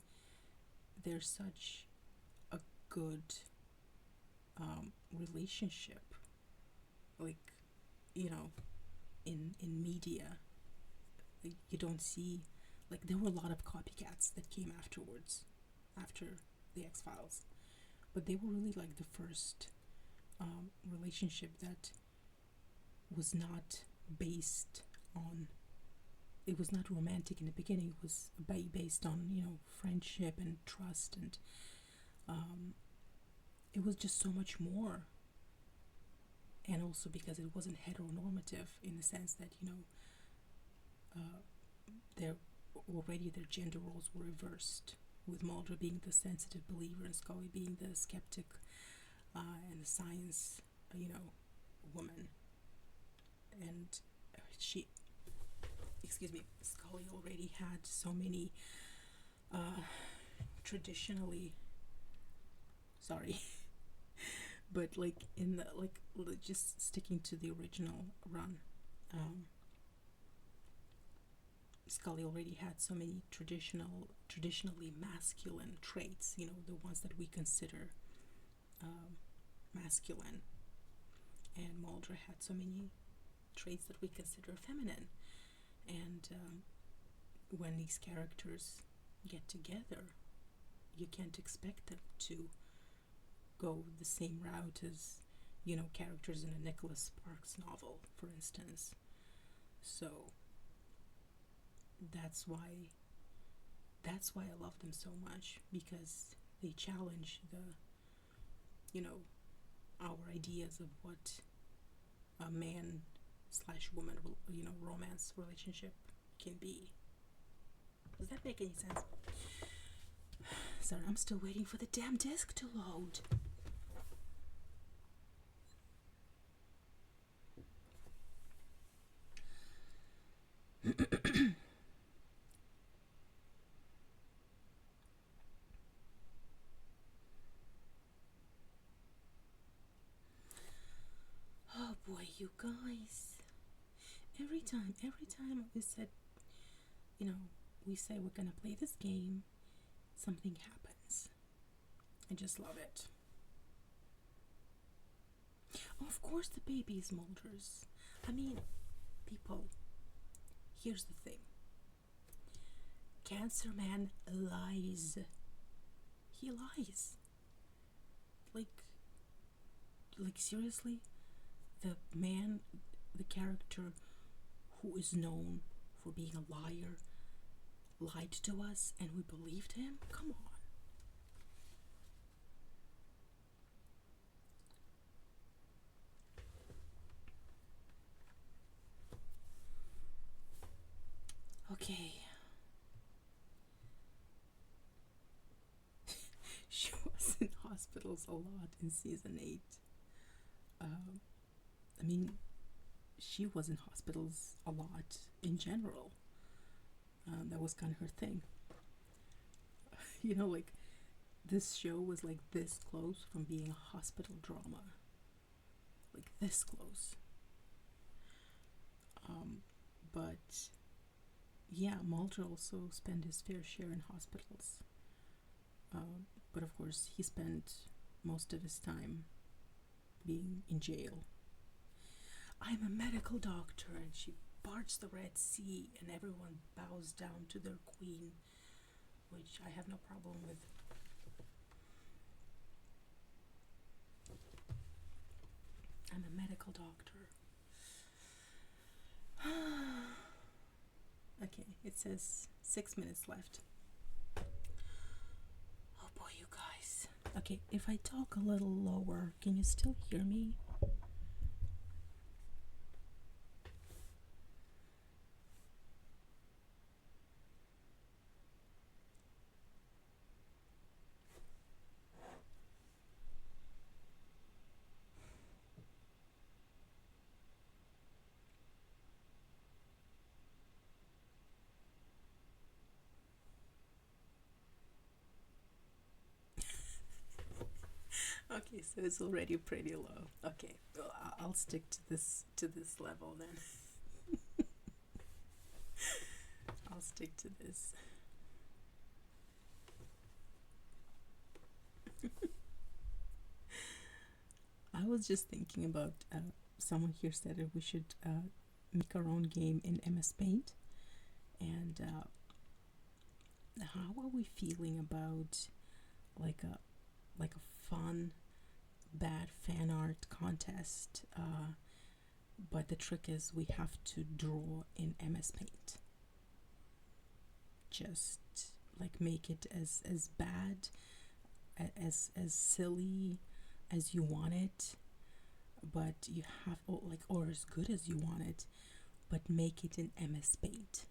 Speaker 1: they're such a good relationship. Like, you know, in media, like, you don't see, like, there were a lot of copycats that came afterwards, after the X Files, but they were really like the first relationship that was not based on, it was not romantic in the beginning. It was based on, you know, friendship and trust, and it was just so much more. And also because it wasn't heteronormative in the sense that, you know, their their gender roles were reversed, with Mulder being the sensitive believer and Scully being the skeptic and the science, you know, woman. And she, excuse me, Scully already had so many traditionally, sorry, but like in the, like, just sticking to the original run, Scully already had so many traditionally masculine traits, you know, the ones that we consider masculine, and Mulder had so many traits that we consider feminine. And when these characters get together, you can't expect them to go the same route as, you know, characters in a Nicholas Sparks novel, for instance. So that's why I love them so much, because they challenge the, you know, our ideas of what a man slash woman, you know, romance relationship can be. Does that make any sense? Sorry, I'm still waiting for the damn disc to load. Oh boy, you guys. Every time we said, you know, we say we're gonna play this game, something happens. I just love it. Oh, of course the baby is Mulder's. I mean, people, here's the thing. Cancer Man lies. He lies. Like seriously? The man, the character who is known for being a liar, lied to us and we believed him? Come on. Okay. She was in hospitals a lot in season 8. I mean, she was in hospitals a lot in general. That was kind of her thing. You know, like, this show was like this close from being a hospital drama. Like, this close. But yeah, Mulder also spent his fair share in hospitals. But of course, he spent most of his time being in jail. I'm a medical doctor, and she parts the Red Sea, and everyone bows down to their queen, which I have no problem with. I'm a medical doctor. Okay, it says 6 minutes left. Oh boy, you guys. Okay, if I talk a little lower, can you still hear me? Okay, so it's already pretty low. Okay, well, I'll stick to this level then. I'll stick to this. I was just thinking about someone here said that we should make our own game in MS Paint, and how are we feeling about like a fun bad fan art contest? But the trick is we have to draw in MS Paint. Just like make it as bad, as silly as you want it, but you have or as good as you want it, but make it in MS Paint.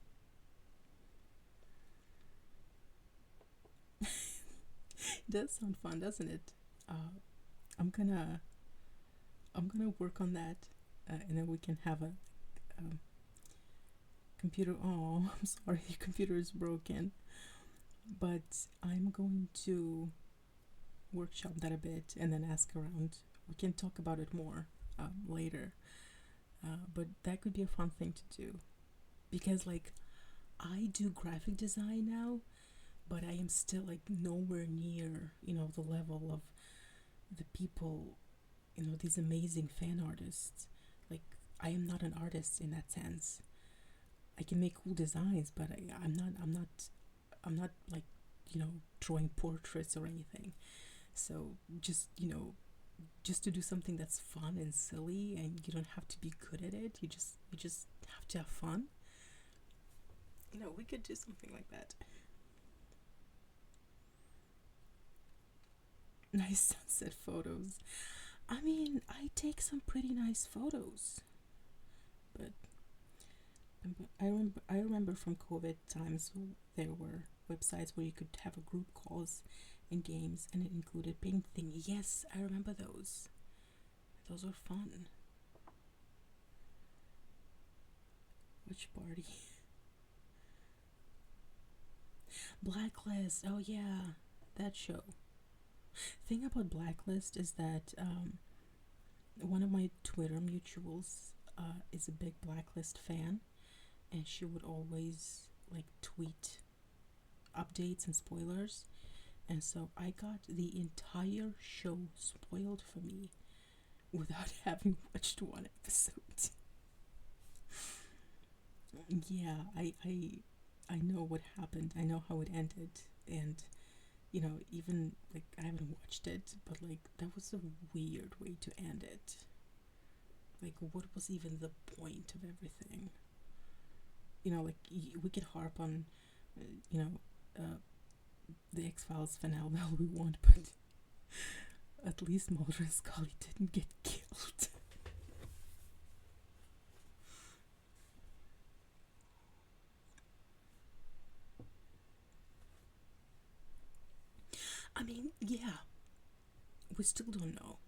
Speaker 1: It does sound fun, doesn't it? I'm gonna work on that, and then we can have a computer. Oh, I'm sorry, your computer is broken. But I'm going to workshop that a bit and then ask around. We can talk about it more later. But that could be a fun thing to do, because like I do graphic design now, but I am still like nowhere near the level of the people, these amazing fan artists. Like I am not an artist in that sense. I can make cool designs, but I'm not like drawing portraits or anything. So just to do something that's fun and silly, and you don't have to be good at it. You just have to have fun. We could do something like that. Nice sunset photos. I mean, I take some pretty nice photos, but I remember from COVID times there were websites where you could have a group calls in games, and it included painting. Yes, I remember those. Those were fun. Which party? Blacklist. Oh yeah, that show. Thing about Blacklist is that one of my Twitter mutuals is a big Blacklist fan, and she would always like tweet updates and spoilers, and so I got the entire show spoiled for me without having watched one episode. Yeah, I know what happened. I know how it ended, and even like I haven't watched it, but like that was a weird way to end it. Like, what was even the point of everything? Like we could harp on, you know, the X-Files finale all we want, but at least Mulder and Scully didn't get killed. I mean, yeah, we still don't know.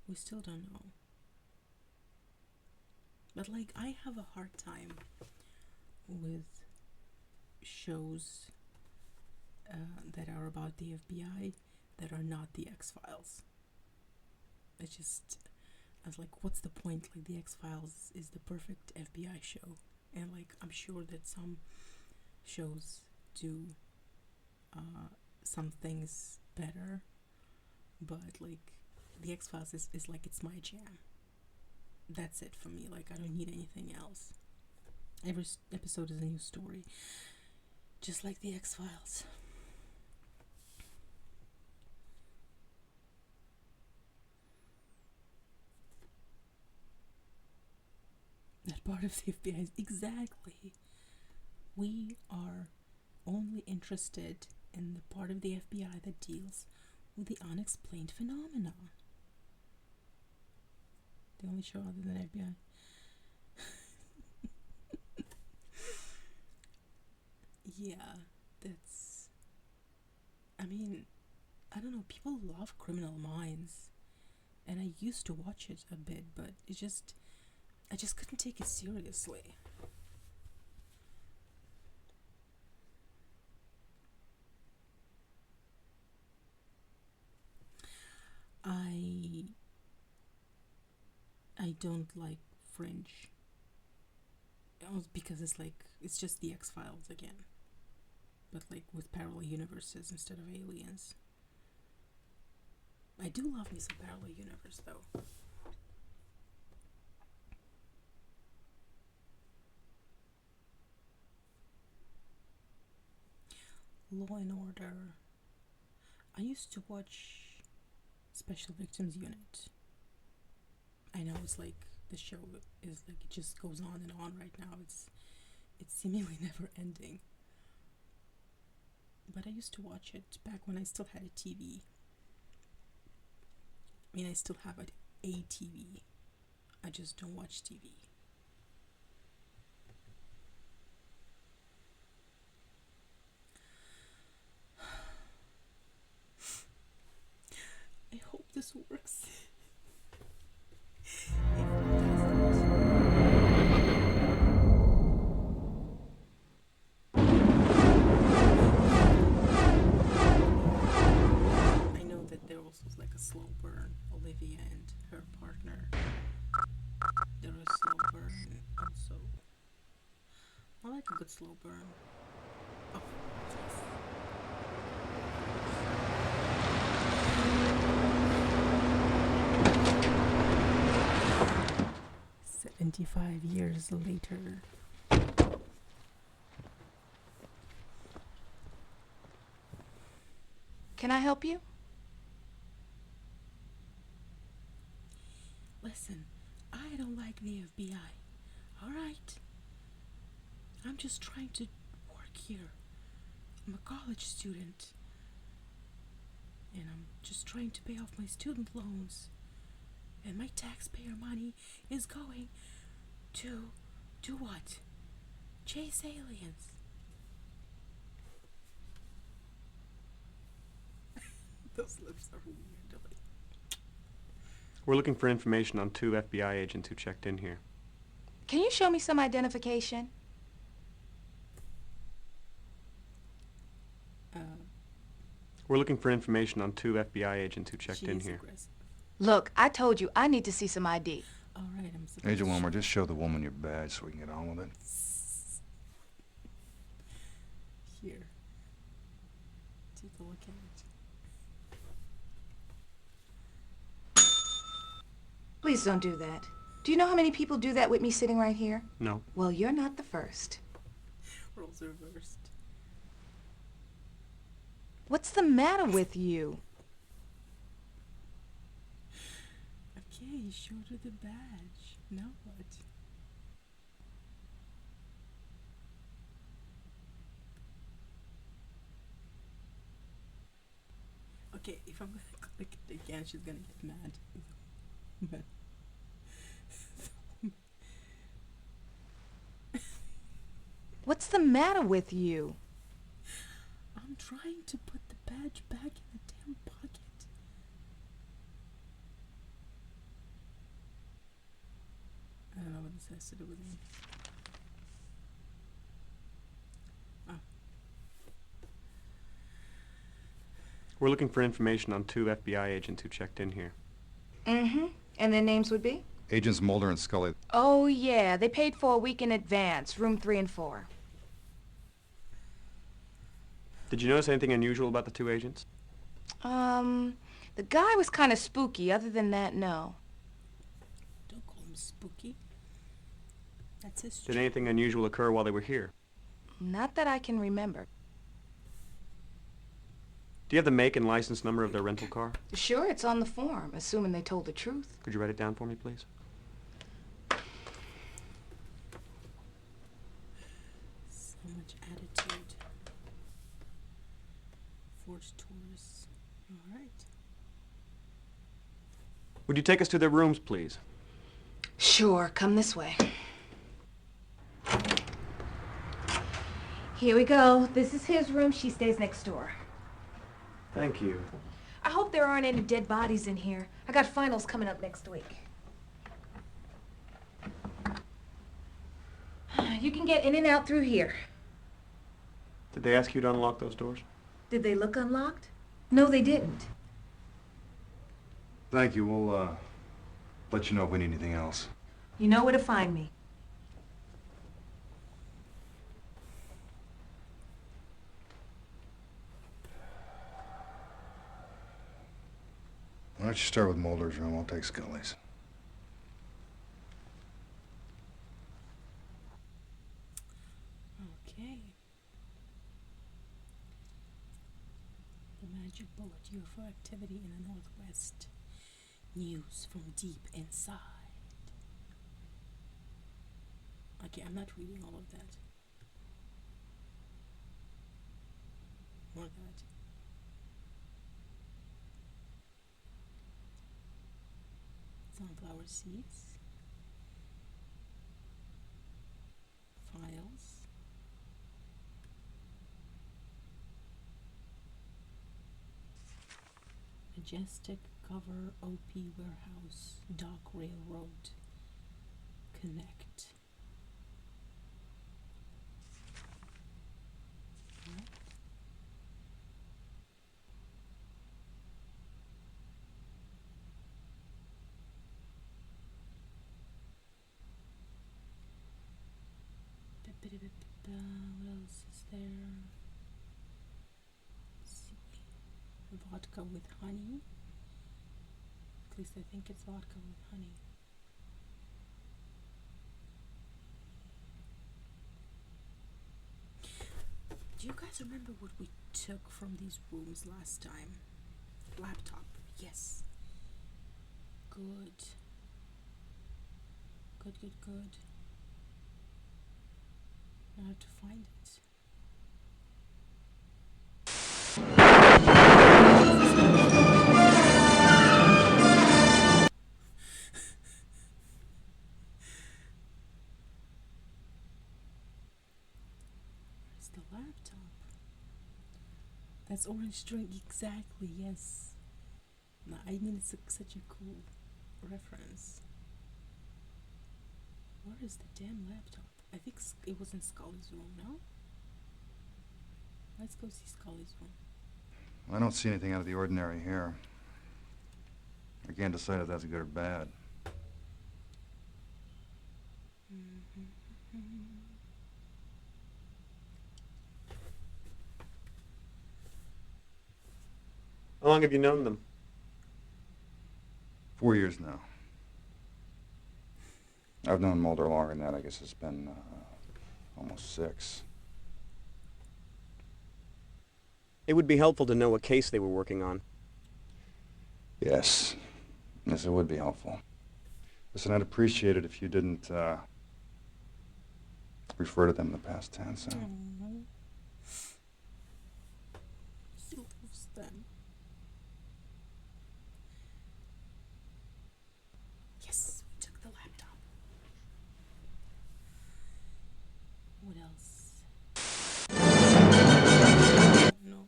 Speaker 1: We still don't know. But like, I have a hard time with shows that are about the FBI that are not the X-Files. It's just, I was like, what's the point? Like, the X-Files is the perfect FBI show, and like, I'm sure that some shows do some things better, but like, the X-Files is like, it's my jam. That's it for me. Like, I don't need anything else. Every episode is a new story, just like the X-Files. That part of the FBI is exactly. We are only interested in the part of the FBI that deals with the unexplained phenomena. The only show other than FBI. Yeah, that's. I mean, I don't know. People love Criminal Minds, and I used to watch it a bit, but I just couldn't take it seriously. I don't like Fringe. Because it's just the X-Files again. But like with parallel universes instead of aliens. I do love me some parallel universe though. Law and Order. I used to watch Special Victims Unit. I know it's like the show is like it just goes on and on right now. It's seemingly never ending. But I used to watch it back when I still had a TV. I mean, I still have a TV. I just don't watch TV. I hope this works. If it doesn't, I know that there also was like a slow burn. Olivia and her partner. There was a slow burn also. I like a good slow burn. Oh, yes. 75 years later.
Speaker 6: Can I help you?
Speaker 1: Listen, I don't like the FBI. Alright? I'm just trying to work here. I'm a college student. And I'm just trying to pay off my student loans. And my taxpayer money is going to do what? Chase aliens. Those lips are weird.
Speaker 3: We're looking for information on 2 FBI agents who checked in here.
Speaker 6: Can you show me some identification?
Speaker 3: We're looking for information on 2 FBI agents who checked in here.
Speaker 1: Aggressive.
Speaker 6: Look, I told you I need to see some ID.
Speaker 1: Alright, I'm supposed
Speaker 5: Agent
Speaker 1: to
Speaker 5: Wilmer, just show the woman your badge so we can get on with it.
Speaker 1: Here. Take a look at it.
Speaker 6: Please don't do that. Do you know how many people do that with me sitting right here?
Speaker 3: No.
Speaker 6: Well, you're not the first.
Speaker 1: Roles reversed.
Speaker 6: What's the matter with you?
Speaker 1: Okay, you showed her the badge. Now what? Okay, if I'm gonna click it again, she's gonna get mad. But
Speaker 6: What's the matter with you?
Speaker 1: I'm trying to put the badge back in the damn pocket. I don't know what this has to do with me. Oh.
Speaker 3: We're looking for information on 2 FBI agents who checked in here.
Speaker 6: Mm-hmm. And their names would be?
Speaker 5: Agents Mulder and Scully.
Speaker 6: Oh, yeah. They paid for a week in advance, room 3 and 4.
Speaker 3: Did you notice anything unusual about the 2 agents?
Speaker 6: The guy was kind of spooky. Other than that, no.
Speaker 1: Don't call him spooky. That's his
Speaker 3: Did anything unusual occur while they were here?
Speaker 6: Not that I can remember.
Speaker 3: Do you have the make and license number of their rental car?
Speaker 6: Sure, it's on the form, assuming they told the truth.
Speaker 3: Could you write it down for me, please?
Speaker 1: So much attitude. Forced tourists. Alright.
Speaker 3: Would you take us to their rooms, please?
Speaker 6: Sure, come this way. Here we go. This is his room. She stays next door.
Speaker 3: Thank you.
Speaker 6: I hope there aren't any dead bodies in here. I got finals coming up next week. You can get in and out through here.
Speaker 3: Did they ask you to unlock those doors?
Speaker 6: Did they look unlocked? No, they didn't.
Speaker 5: Thank you. Let you know if we need anything else.
Speaker 6: You know where to find me.
Speaker 5: Why don't you start with Mulder's room? I'll take Scully's.
Speaker 1: Okay. The magic bullet, UFO activity in the Northwest. News from deep inside. Okay, I'm not reading all of that. More of that. Sunflower seeds. Files. Majestic cover OP warehouse. Dock Railroad. Connect. What? What else is there? Let's see. Vodka with honey. At least I think it's vodka with honey. Do you guys remember what we took from these rooms last time? Laptop. Yes. Good. Good, good, good. I have to find it. Where's the laptop? That's orange drink, exactly, yes. No, I mean, it's such a cool reference. Where is the damn laptop? I think it was in Scully's room, no? Let's go see Scully's room.
Speaker 5: I don't see anything out of the ordinary here. I can't decide if that's good or bad.
Speaker 3: How long have you known them?
Speaker 5: 4 years now. I've known Mulder longer than that. I guess it's been almost 6.
Speaker 3: It would be helpful to know what case they were working on.
Speaker 5: Yes. Yes, it would be helpful. Listen, I'd appreciate it if you didn't refer to them in the past tense.
Speaker 1: He loves them. Yes, we took the laptop. What else? No.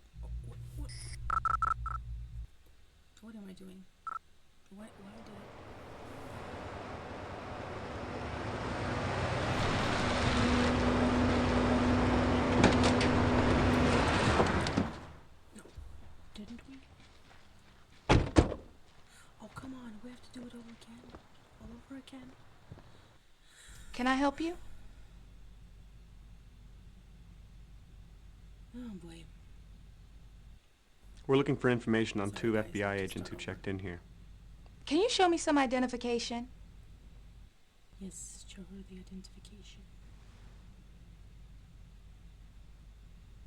Speaker 1: What am I doing? Why did I? No. Didn't we? Oh, come on. We have to do it over again. All over again.
Speaker 6: Can I help you?
Speaker 1: Oh, boy.
Speaker 3: We're looking for information on
Speaker 1: Sorry,
Speaker 3: 2
Speaker 1: guys,
Speaker 3: FBI
Speaker 1: I have to
Speaker 3: agents who
Speaker 1: start
Speaker 3: checked in here.
Speaker 6: Can you show me some identification?
Speaker 1: Yes, show her the identification.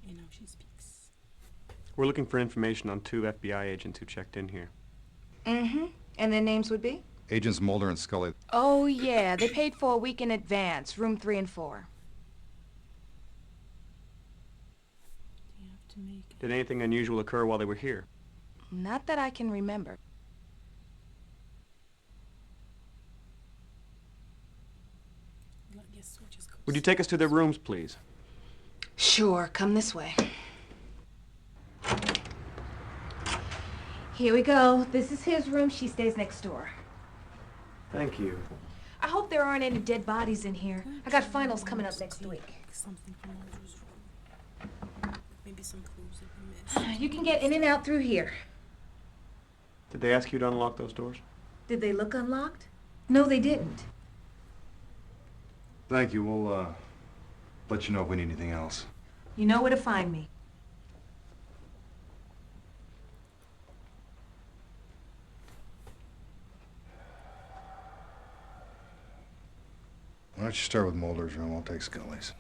Speaker 1: And now she speaks.
Speaker 3: We're looking for information on 2 FBI agents who checked in here.
Speaker 6: Mm-hmm. And their names would be?
Speaker 5: Agents Mulder and Scully.
Speaker 6: Oh, yeah. They paid for a week in advance, room 3 and 4.
Speaker 1: You have to make it.
Speaker 3: Did anything unusual occur while they were here?
Speaker 6: Not that I can remember.
Speaker 1: I guess we'll just go.
Speaker 3: Would you take us to their rooms, please?
Speaker 6: Sure, come this way. Here we go. This is his room. She stays next door.
Speaker 3: Thank you.
Speaker 6: I hope there aren't any dead bodies in here. I got finals coming up next
Speaker 1: Take
Speaker 6: week.
Speaker 1: Something from Mulder's room. Maybe some clues that we missed.
Speaker 6: You can get in and out through here.
Speaker 3: Did they ask you to unlock those doors?
Speaker 6: Did they look unlocked?
Speaker 7: No, they didn't.
Speaker 5: Thank you. We'll, let you know if we need anything else.
Speaker 7: You know where to find me.
Speaker 5: Why don't you start with Mulder's room? I'll take Scully's.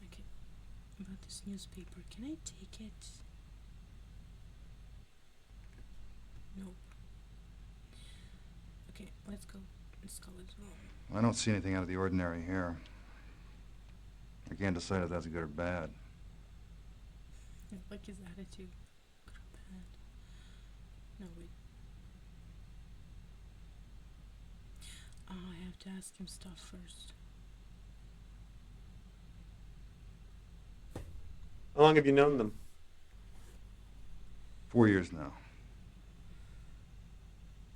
Speaker 1: Okay. About this newspaper, can I take it? No. Okay, let's go. Let's call it room.
Speaker 5: I don't see anything out of the ordinary here. I can't decide if that's good or bad.
Speaker 1: I like his attitude. Good or bad? No, wait. I have to ask him stuff first.
Speaker 3: How long have you known them?
Speaker 5: 4 years now.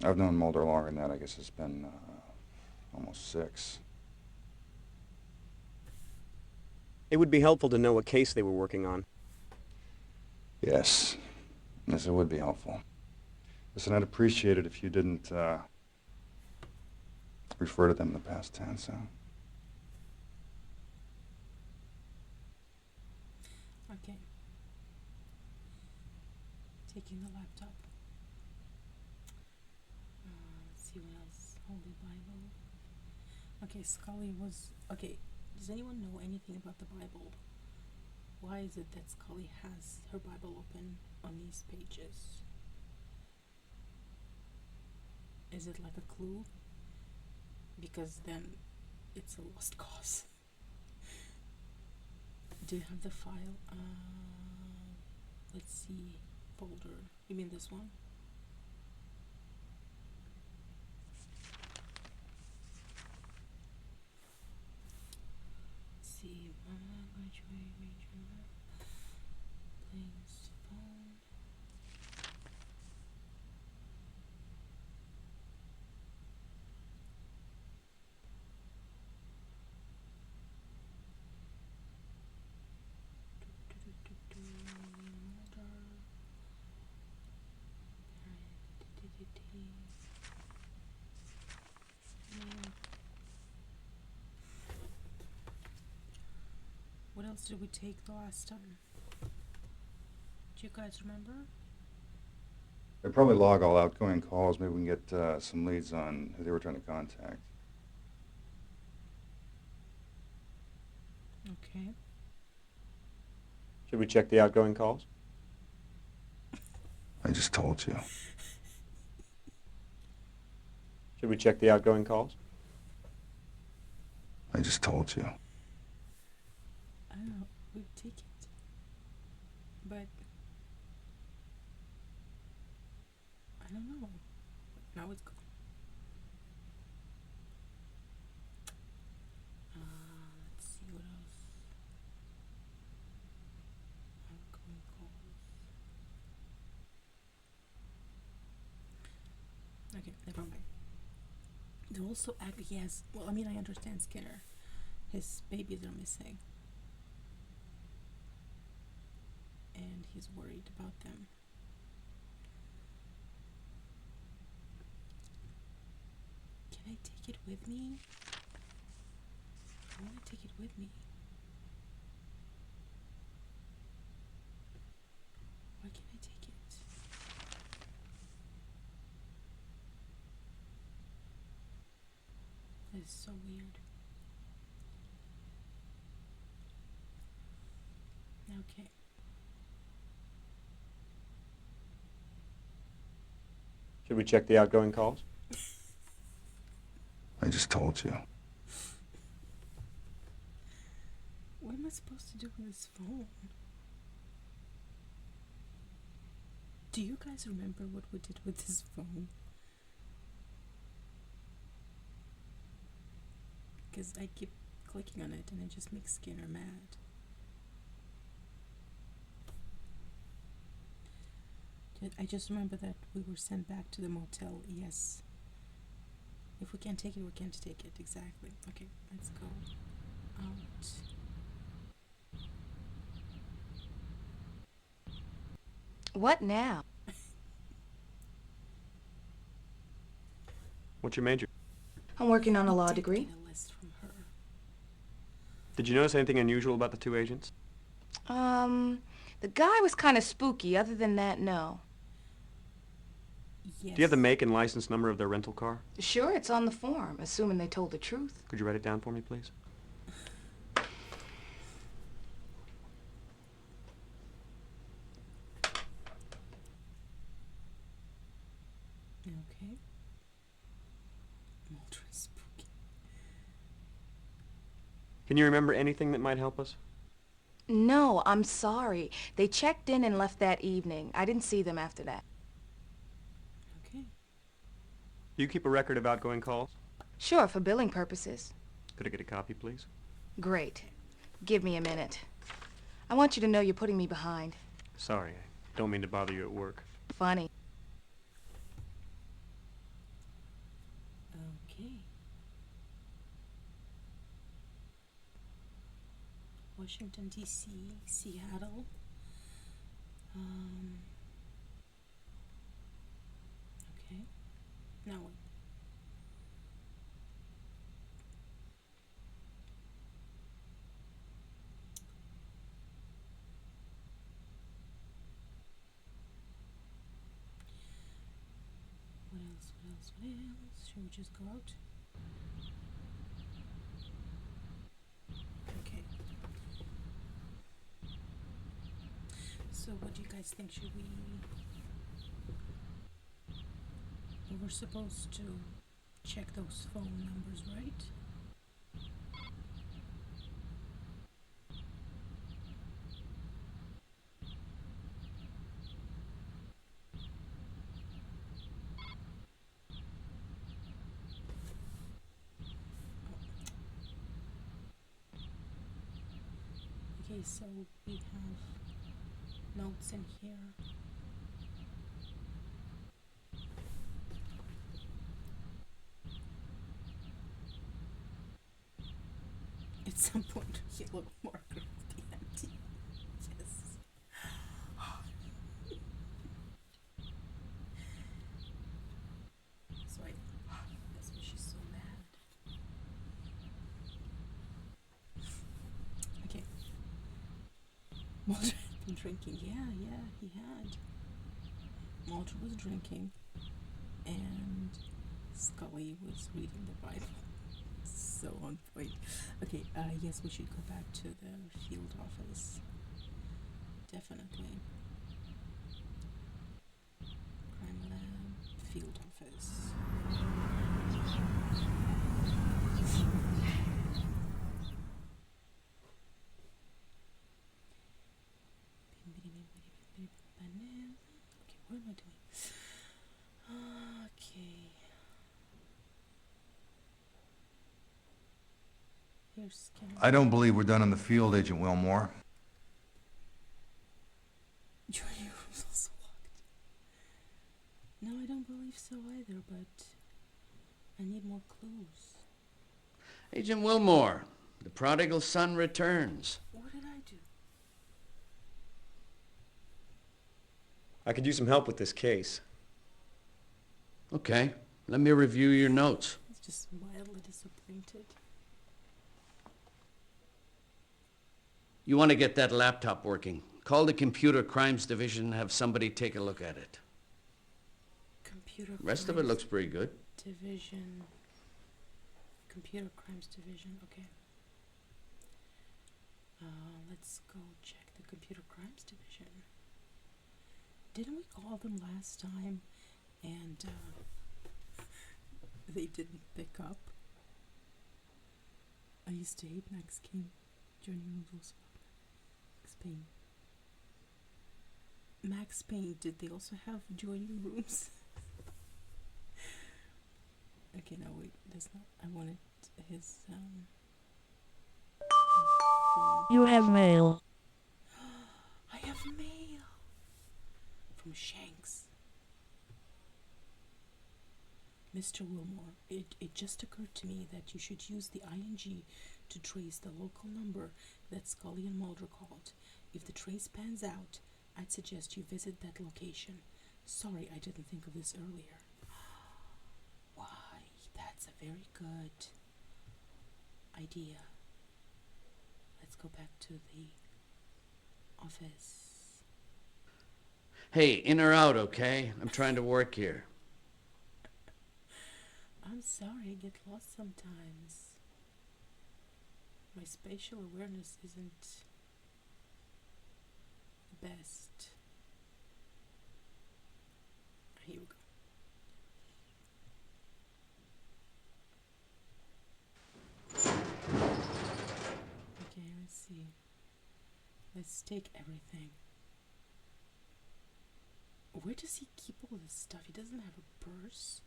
Speaker 5: I've known Mulder longer than that. I guess it's been almost 6.
Speaker 3: It would be helpful to know what case they were working on.
Speaker 5: Yes. Yes, it would be helpful. Listen, I'd appreciate it if you didn't refer to them in the past tense, huh?
Speaker 1: Okay. Taking the laptop. Let's see what else. Holy Bible. Okay, Scully was... Okay, does anyone know anything about the Bible? Why is it that Scully has her Bible open on these pages? Is it like a clue? Because then it's a lost cause. Do you have the file? Let's see. Folder. You mean this one? Let's see. Plane's phone. What else did we take the last time? Do you guys remember?
Speaker 5: They'd probably log all outgoing calls. Maybe we can get some leads on who they were trying to contact.
Speaker 1: Okay.
Speaker 3: Should we check the outgoing calls?
Speaker 5: I just told you.
Speaker 3: Should we check the outgoing calls?
Speaker 5: I just told you.
Speaker 1: I don't know. We'll take it. But I don't know. Now it's gone. Let's see what else. Outgoing calls. Okay, never mind. They're also yes. Well, I mean, I understand Skinner. His babies are missing. And he's worried about them. Can I take it with me? I want to take it with me. Why can't I take it? That is so weird. Okay.
Speaker 3: Should we check the outgoing calls?
Speaker 5: I just told you.
Speaker 1: What am I supposed to do with this phone? Do you guys remember what we did with this phone? Because I keep clicking on it and it just makes Skinner mad. I just remember that we were sent back to the motel. Yes. If we can't take it, we can't take it. Exactly. Okay, let's go out.
Speaker 6: What now?
Speaker 3: What's your major?
Speaker 6: I'm working on a law
Speaker 1: Did
Speaker 6: degree.
Speaker 1: get a list from her.
Speaker 3: Did you notice anything unusual about the two agents?
Speaker 6: The guy was kind of spooky. Other than that, no.
Speaker 1: Yes.
Speaker 3: Do you have the make and license number of their rental car?
Speaker 6: Sure, it's on the form, assuming they told the truth.
Speaker 3: Could you write it down for me, please?
Speaker 1: Okay. Ultra spooky.
Speaker 3: Can you remember anything that might help us?
Speaker 6: No, I'm sorry. They checked in and left that evening. I didn't see them after that.
Speaker 1: Okay.
Speaker 3: Do you keep a record of outgoing calls?
Speaker 6: Sure, for billing purposes.
Speaker 3: Could I get a copy, please?
Speaker 6: Great. Give me a minute. I want you to know you're putting me behind.
Speaker 3: Sorry, I don't mean to bother you at work.
Speaker 6: Funny.
Speaker 1: Okay. Washington, D.C., Seattle. Okay. Now what? What else? What else? What else? Should we just go out? Okay. So what do you guys think? Should we... We're supposed to check those phone numbers, right? Okay, so we have notes in here. At some point, yellow marker will be empty. Yes. So that's why she's so mad. Okay. Mulder had been drinking. Yeah, he had. Mulder was drinking, and Scully was reading the Bible. So on point. Okay, yes, we should go back to the field office. Definitely. Crime lab, field office. Okay, what am I doing? Okay. Here's Skinner.
Speaker 5: I don't believe we're done in the field, Agent Wilmore.
Speaker 1: Your room's also locked. No, I don't believe so either, but I need more clues.
Speaker 2: Agent Wilmore, the prodigal son returns.
Speaker 1: What did I do?
Speaker 3: I could use some help with this case.
Speaker 2: Okay, let me review your notes.
Speaker 1: He's just mildly disappointed.
Speaker 2: You want to get that laptop working. Call the Computer Crimes Division and have somebody take a look at it.
Speaker 1: Computer
Speaker 2: Rest of it
Speaker 1: Crimes
Speaker 2: looks pretty good.
Speaker 1: Division. Computer Crimes Division, okay. Let's go check the Computer Crimes Division. Didn't we call them last time and they didn't pick up? I used to hate Max King. Johnny Rooms also. Max Payne. Max Payne, did they also have joining rooms? Okay, no, wait, that's not. I wanted his, phone.
Speaker 8: You have mail.
Speaker 1: I have mail from Shanks. Mr. Wilmore, it just occurred to me that you should use the ING to trace the local number that Scully and Mulder called. If the trace pans out, I'd suggest you visit that location. Sorry I didn't think of this earlier. Why, that's a very good idea. Let's go back to the office.
Speaker 2: Hey, in or out, okay? I'm trying to work here.
Speaker 1: I'm sorry, I get lost sometimes. My spatial awareness isn't the best. Here we go. Okay, let's see. Let's take everything. Where does he keep all this stuff? He doesn't have a purse.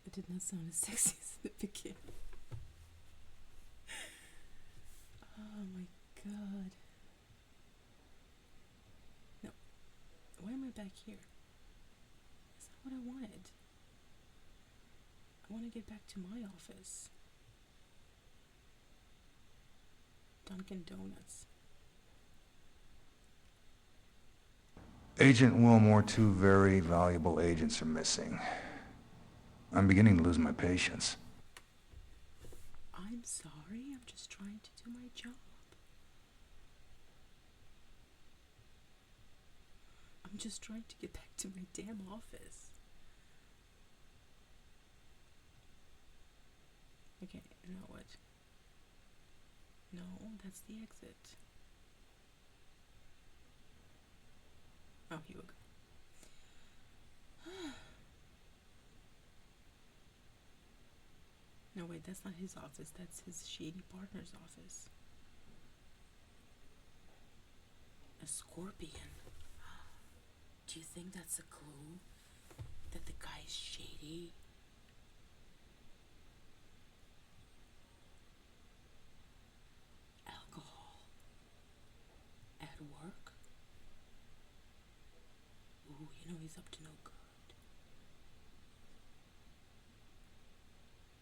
Speaker 1: It did not sound as sexy as the beginning. Oh my god. No. Why am I back here? That's not what I wanted. I want to get back to my office. Dunkin' Donuts.
Speaker 5: Agent Wilmore, 2 very valuable agents are missing. I'm beginning to lose my patience.
Speaker 1: I'm sorry, I'm just trying to do my job. I'm just trying to get back to my damn office. Okay, now what? No, that's the exit. Oh, here we go. No, wait, that's not his office. That's his shady partner's office. A scorpion. Do you think that's a clue that the guy's shady? Alcohol. At work? Ooh, you know he's up to no good.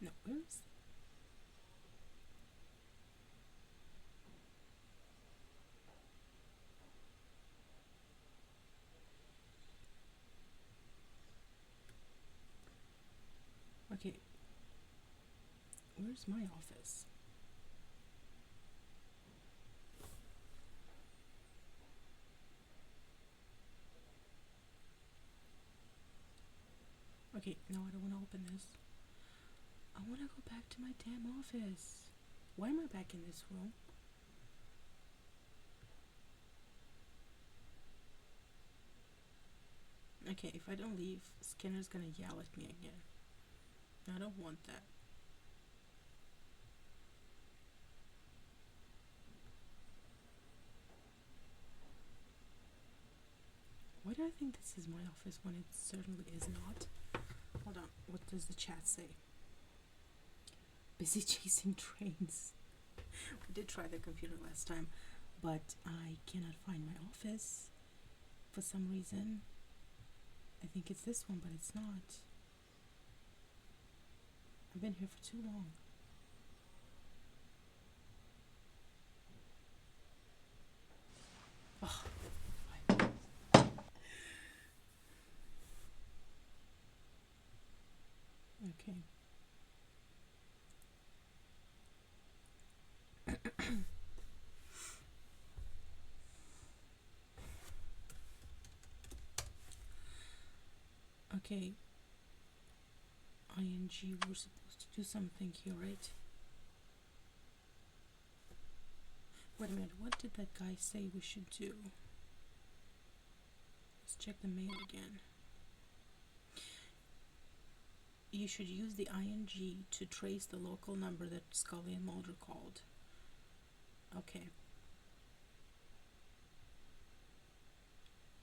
Speaker 1: No, where's... Okay. Where's my office? Okay, no, I don't want to open this. I want to go back to my damn office. Why am I back in this room? Okay, if I don't leave, Skinner's gonna yell at me again. I don't want that. Why do I think this is my office when it certainly is not? Hold on, what does the chat say? Busy chasing trains. We did try the computer last time, but I cannot find my office for some reason. I think it's this one, but it's not. I've been here for too long. Oh, okay. Okay. ING, we're supposed to do something here, right? Wait a minute, what did that guy say we should do? Let's check the mail again. You should use the ING to trace the local number that Scully and Mulder called. Okay.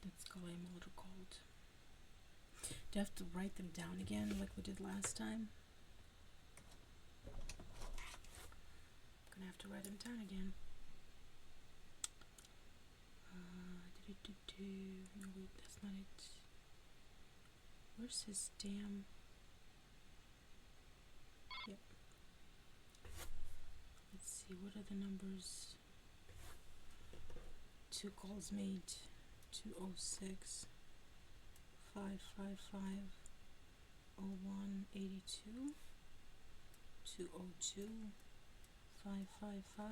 Speaker 1: That Scully and Mulder called. Do I have to write them down again like we did last time? I'm gonna have to write them down again. No, wait, that's not it. Where's his damn... see, what are the numbers? 2 calls made, 206 555 0182, 202 555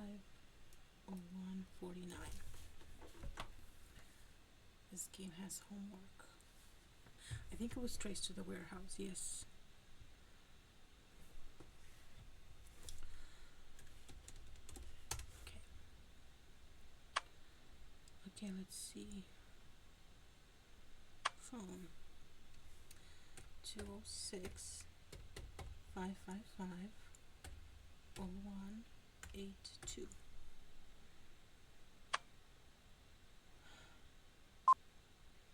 Speaker 1: 0149. This game has homework. I think it was traced to the warehouse, yes. Okay. Okay, let's see. Phone 206 555 0182.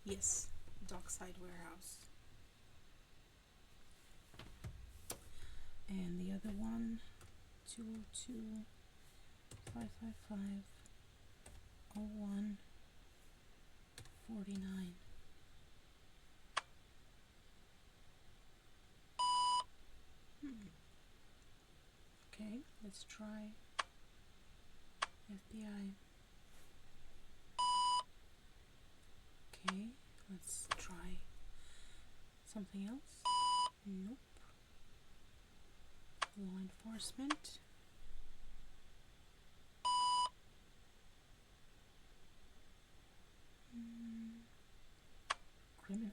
Speaker 1: Yes, Dockside Warehouse. And the other one, 202 555 0149. Okay, let's try FBI. Okay, let's try something else. Nope. Law enforcement. Criminal.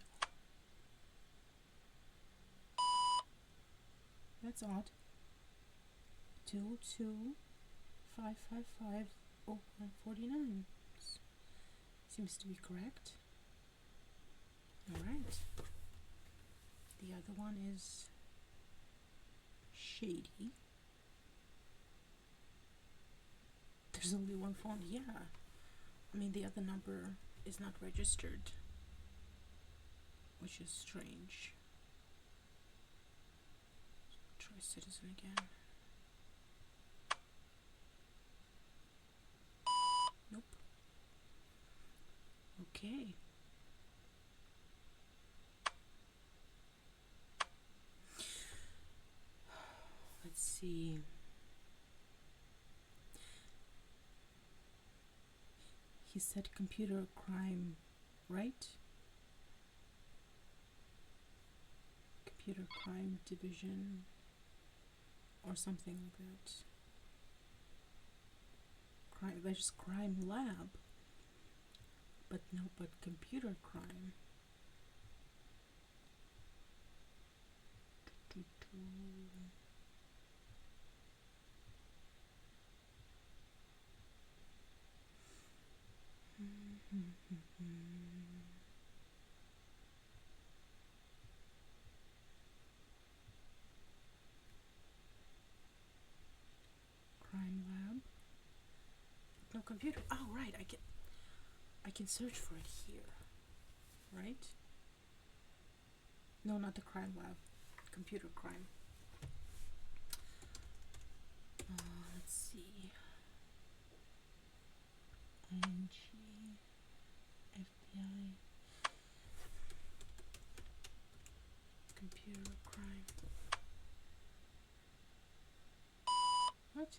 Speaker 1: That's odd. 202 555 0149. Seems to be correct. Alright. The other one is shady. There's only one phone, yeah. I mean, the other number is not registered, which is strange. Try Citizen again. Nope. Okay. Let's see. He said computer crime, right? Computer crime division or something like that. Crime, there's crime lab, but no, but computer crime. Crime lab. No computer. Oh, right. I can search for it here. Right? No, not the crime lab. Computer crime. Let's see. ING, FBI, computer crime. What?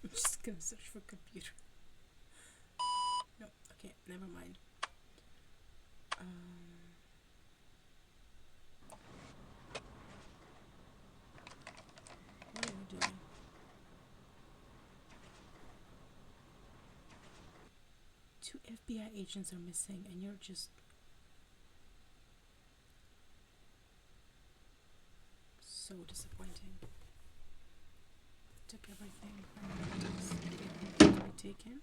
Speaker 1: I'm just gonna search for computer. No, okay, never mind. What are you doing? Two FBI agents are missing, and you're just so disappointing. Took everything to be taken.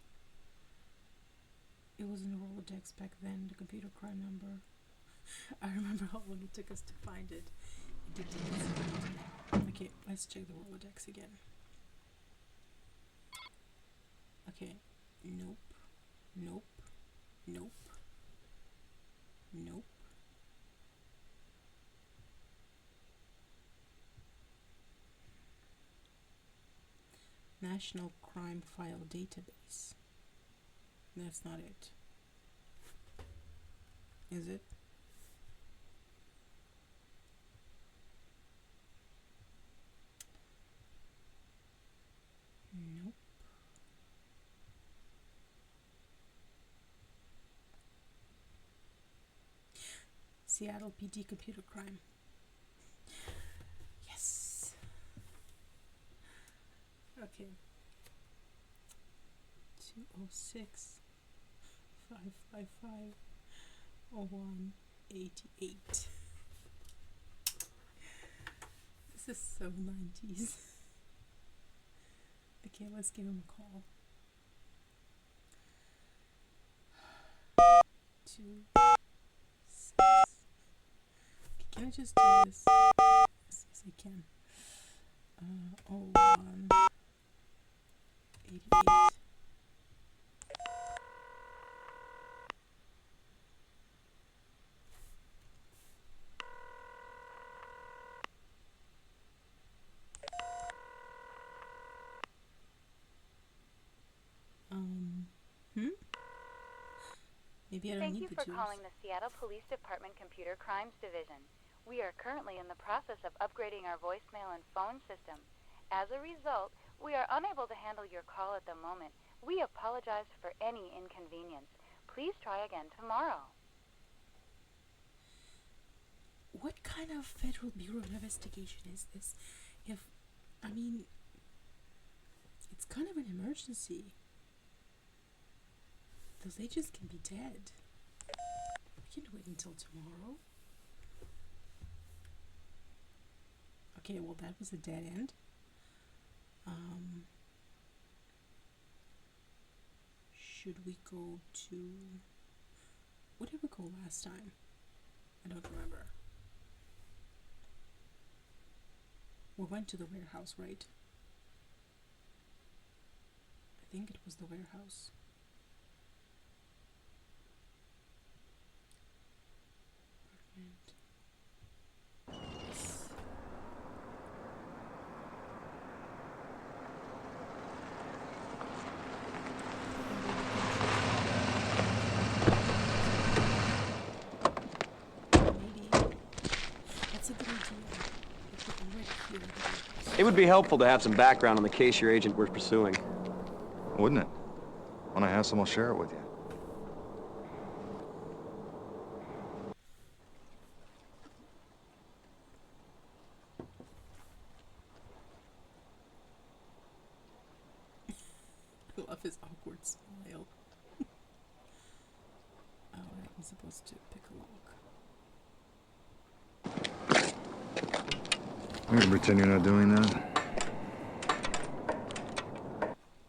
Speaker 1: It was in a Rolodex back then, the computer crime number. I remember how long it took us to find it. It did take us a long time. Okay, let's check the Rolodex again. Okay, nope, nope, nope, nope. National Crime File Database. That's not it. Is it? Nope. Seattle PD computer crime. Yes. Okay. 206 555 0188. This is so 90s. Okay, let's give him a call. 2 6. Okay, can I just do this? Yes, I can. 0188. Hmm? Maybe I don't
Speaker 9: Thank
Speaker 1: need
Speaker 9: you
Speaker 1: the
Speaker 9: for
Speaker 1: tools.
Speaker 9: calling the Seattle Police Department Computer Crimes Division. We are currently in the process of upgrading our voicemail and phone system. As a result, we are unable to handle your call at the moment. We apologize for any inconvenience. Please try again tomorrow.
Speaker 1: What kind of Federal Bureau of Investigation is this? I mean, it's kind of an emergency. Those agents can be dead. We can wait until tomorrow. Okay, well, that was a dead end. Should we go to... Where did we go last time? I don't remember. We went to the warehouse, right? I think it was the warehouse. Apartment. Yes. Maybe. That's a good idea. If we're already here at the warehouse.
Speaker 3: It would be helpful to have some background on the case your agent was pursuing.
Speaker 5: Wouldn't it? When I have some, I'll share it with you.
Speaker 1: I love his awkward smile. Alright, I'm supposed to pick a lock.
Speaker 5: I'm gonna pretend you're not doing that.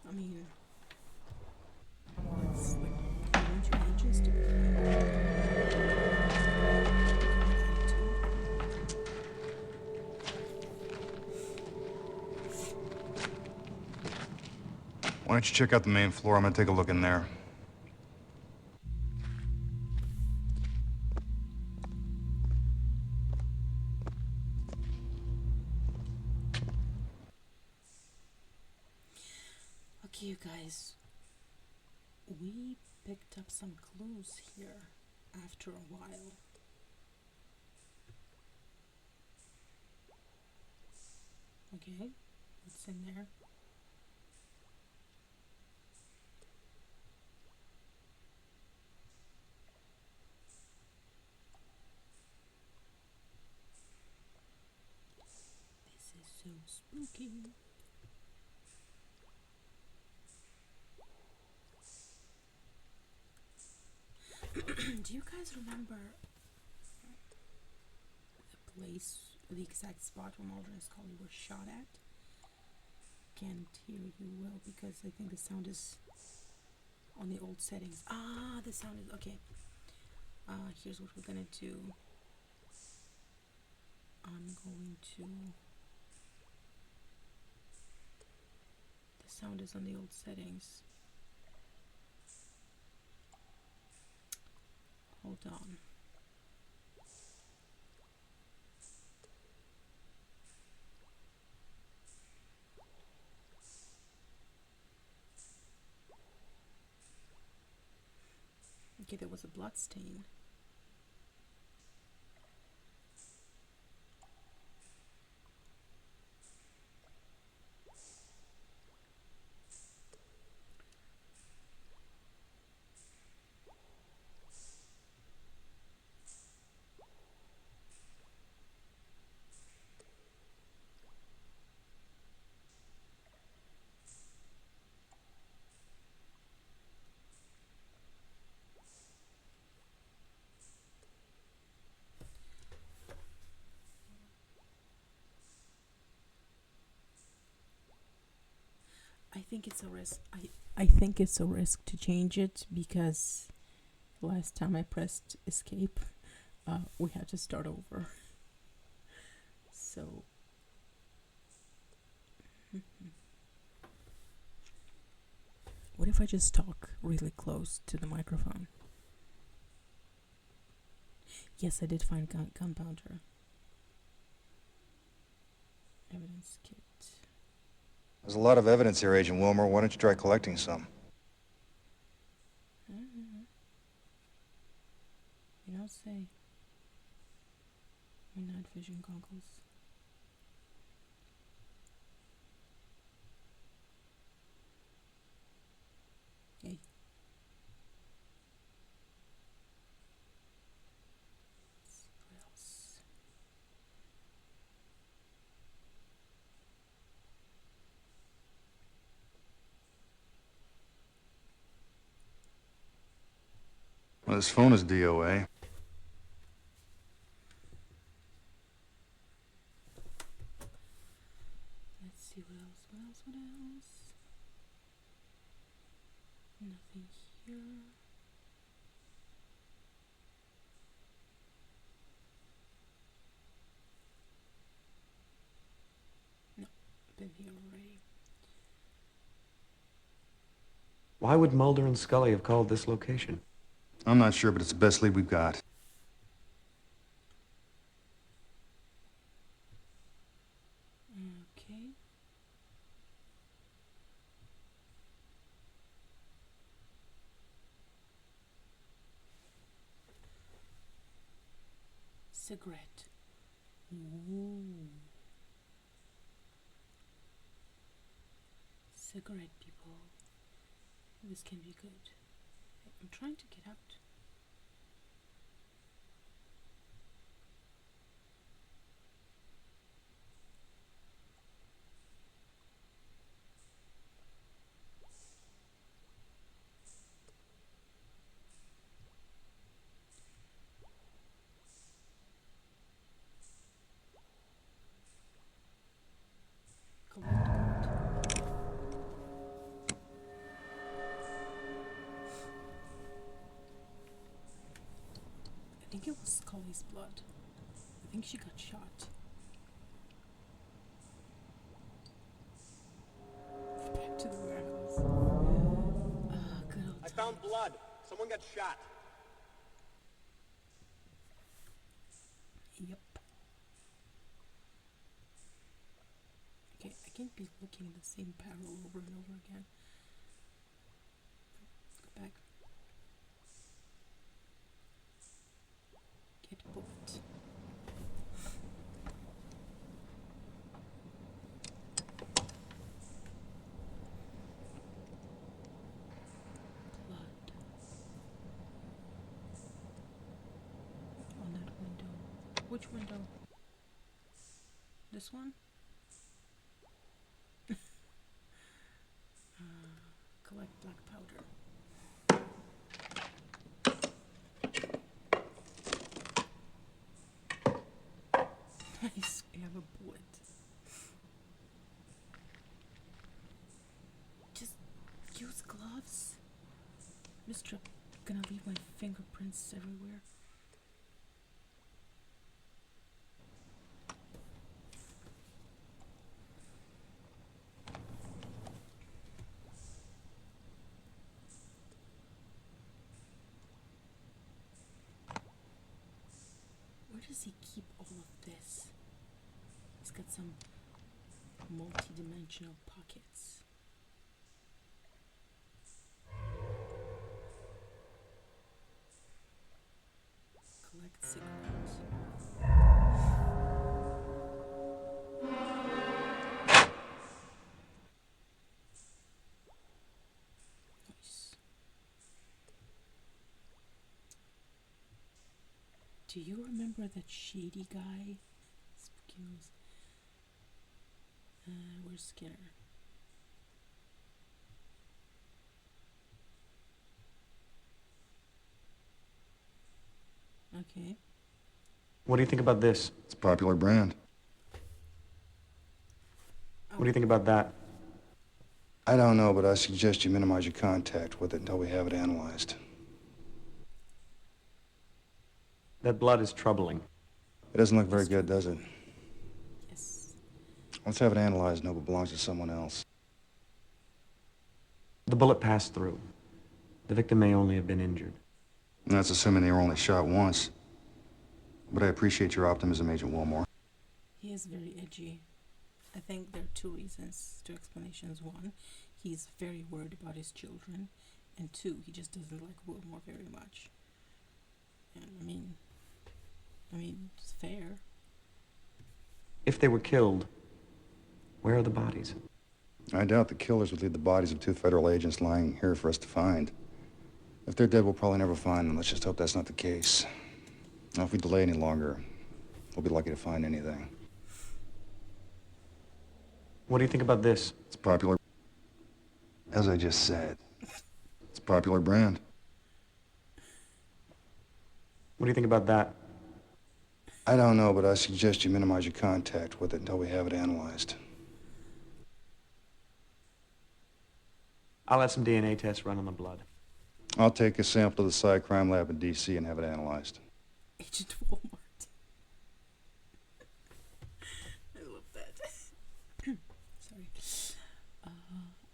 Speaker 1: I mean, it's like, you want your agents to be
Speaker 5: Why don't you check out the main floor? I'm gonna take a look in there.
Speaker 1: Okay, you guys, we picked up some clues here after a while. Okay, what's in there? This is so spooky. Do you guys remember the place, the exact spot where Mulder and Scully were shot at? Can't hear you well because I think the sound is on the old settings. Ah, the sound is okay. Here's what we're gonna do. I'm going to... The sound is on the old settings. Hold on. Okay, there was a blood stain. I think it's a risk. I think it's a risk to change it because last time I pressed escape, we had to start over. So what if I just talk really close to the microphone? Yes, I did find gunpowder. Evidence kit.
Speaker 5: There's a lot of evidence here, Agent Wilmer. Why don't you try collecting some?
Speaker 1: You don't say. My night vision goggles. Hey. Let's see what else.
Speaker 5: Well, this phone is DOA.
Speaker 1: Let's see what else. What else? What else? Nothing here. No, been here already.
Speaker 3: Why would Mulder and Scully have called this location?
Speaker 5: I'm not sure, but it's the best lead we've got.
Speaker 1: Okay. Cigarette. Ooh. Cigarette, people. This can be good. I'm trying to get out. Collect gold. I think it was Scully's blood. I think she got shot. Back to the warehouse. Good old
Speaker 10: I found blood. Someone got shot.
Speaker 1: Yep. Okay, I can't be looking at the same barrel over and over again. Go back. Get bullet. Blood. On that window. Which window? This one? Collect black powder. Nice, we have a bullet. Just use gloves. Mister, gonna leave my fingerprints everywhere. Where does he keep all of this? He's got some multi-dimensional pockets. Do you remember that shady guy? Skills. Where's Skinner? Okay.
Speaker 3: What do you think about this?
Speaker 5: It's a popular brand.
Speaker 3: What do you think about that?
Speaker 5: I don't know, but I suggest you minimize your contact with it until we have it analyzed.
Speaker 3: That blood is troubling.
Speaker 5: It doesn't look very good, does it?
Speaker 1: Yes.
Speaker 5: Let's have it analyzed and hope it belongs to someone else.
Speaker 3: The bullet passed through. The victim may only have been injured.
Speaker 5: And that's assuming they were only shot once. But I appreciate your optimism, Agent Wilmore.
Speaker 1: He is very edgy. I think there are two reasons, two explanations. One, he's very worried about his children. And two, he just doesn't like Wilmore very much. And I mean, it's fair.
Speaker 3: If they were killed, where are the bodies?
Speaker 5: I doubt the killers would leave the bodies of 2 federal agents lying here for us to find. If they're dead, we'll probably never find them. Let's just hope that's not the case. Now, if we delay any longer, we'll be lucky to find anything.
Speaker 3: What do you think about this?
Speaker 5: It's popular. As I just said, it's a popular brand.
Speaker 3: What do you think about that?
Speaker 5: I don't know, but I suggest you minimize your contact with it until we have it analyzed.
Speaker 3: I'll have some DNA tests run on the blood.
Speaker 5: I'll take a sample to the Psy Crime Lab in D.C. and have it analyzed.
Speaker 1: Agent Walmart. I love that. Sorry.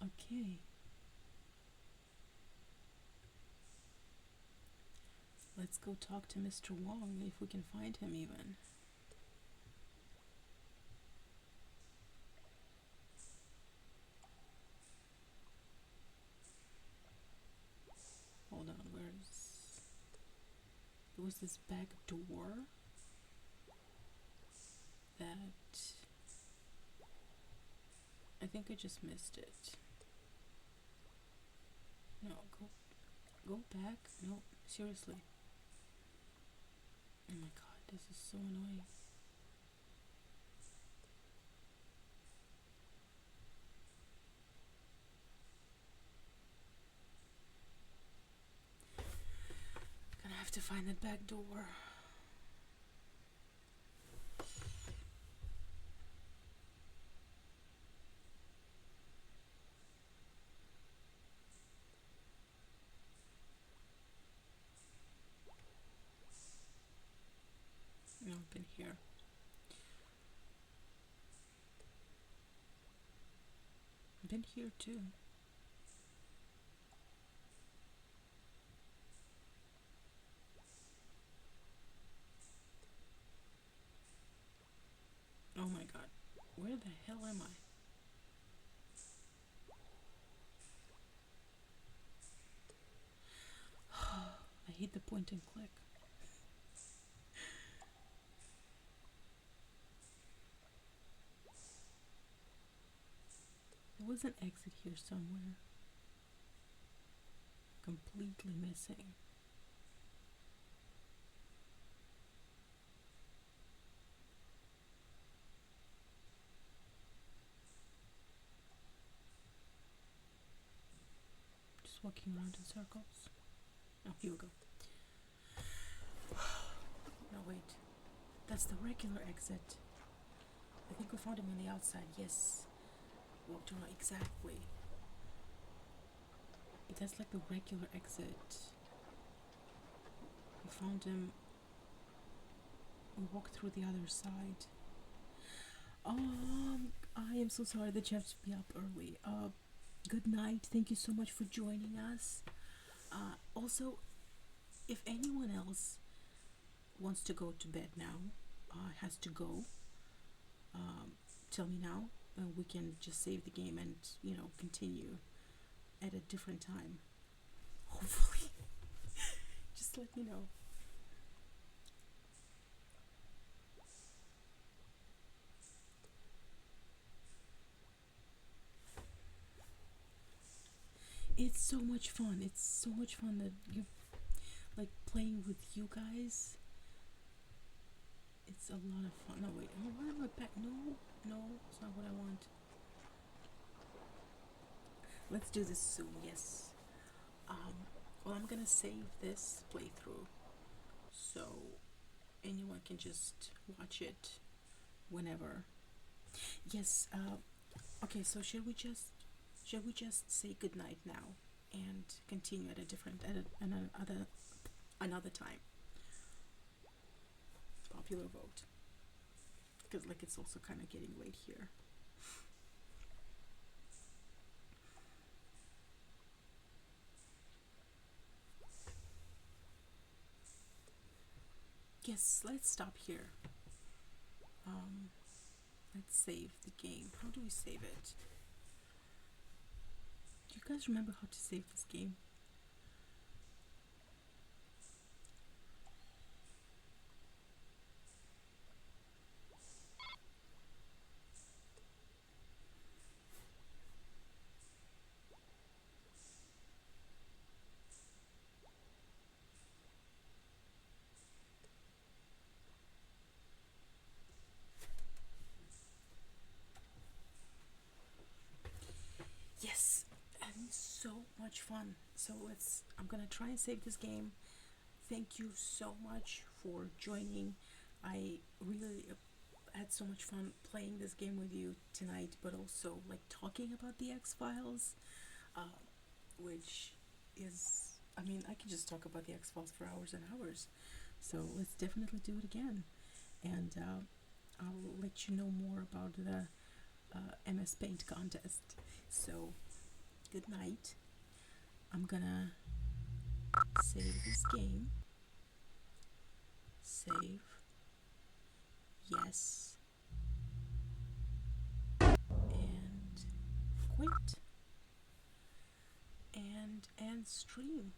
Speaker 1: Okay. Let's go talk to Mr. Wong if we can find him even. Hold on, there was this back door that I think I just missed it. No, go back. No, seriously. Oh my god, this is so annoying. Gonna have to find that back door. No, I've been here. I've been here too. Oh my god, where the hell am I? I hate the point and click. There was an exit here somewhere. Completely missing. Just walking around in circles. Oh, here we go. No, wait. That's the regular exit. I think we found him on the outside, yes. Walked around exactly. But that's like the regular exit. We found him. We walked through the other side. I am so sorry that you have to be up early. Good night. Thank you so much for joining us. Also, if anyone else wants to go to bed now, has to go, tell me now, and we can just save the game and, continue at a different time. Hopefully. Just let me know. It's so much fun. It's so much fun that you like playing with you guys. It's a lot of fun. No, wait. Oh, why am I back? No, no, it's not what I want. Let's do this soon, yes. Well, I'm gonna save this playthrough so anyone can just watch it whenever. Yes, okay, so should we just say goodnight now and continue at a different another time? Popular vote. Because like it's also kind of getting late here. Yes, let's stop here. Let's save the game. How do we save it? Do you guys remember how to save this game? Yes, and so much fun. So I'm gonna try and save this game. Thank you so much for joining. I really had so much fun playing this game with you tonight, but also like talking about the X-Files, which is, I mean, I can just talk about the X-Files for hours and hours. So let's definitely do it again. And I'll let you know more about the MS Paint contest. So, good night. I'm gonna save this game. Save. Yes. And quit. And stream.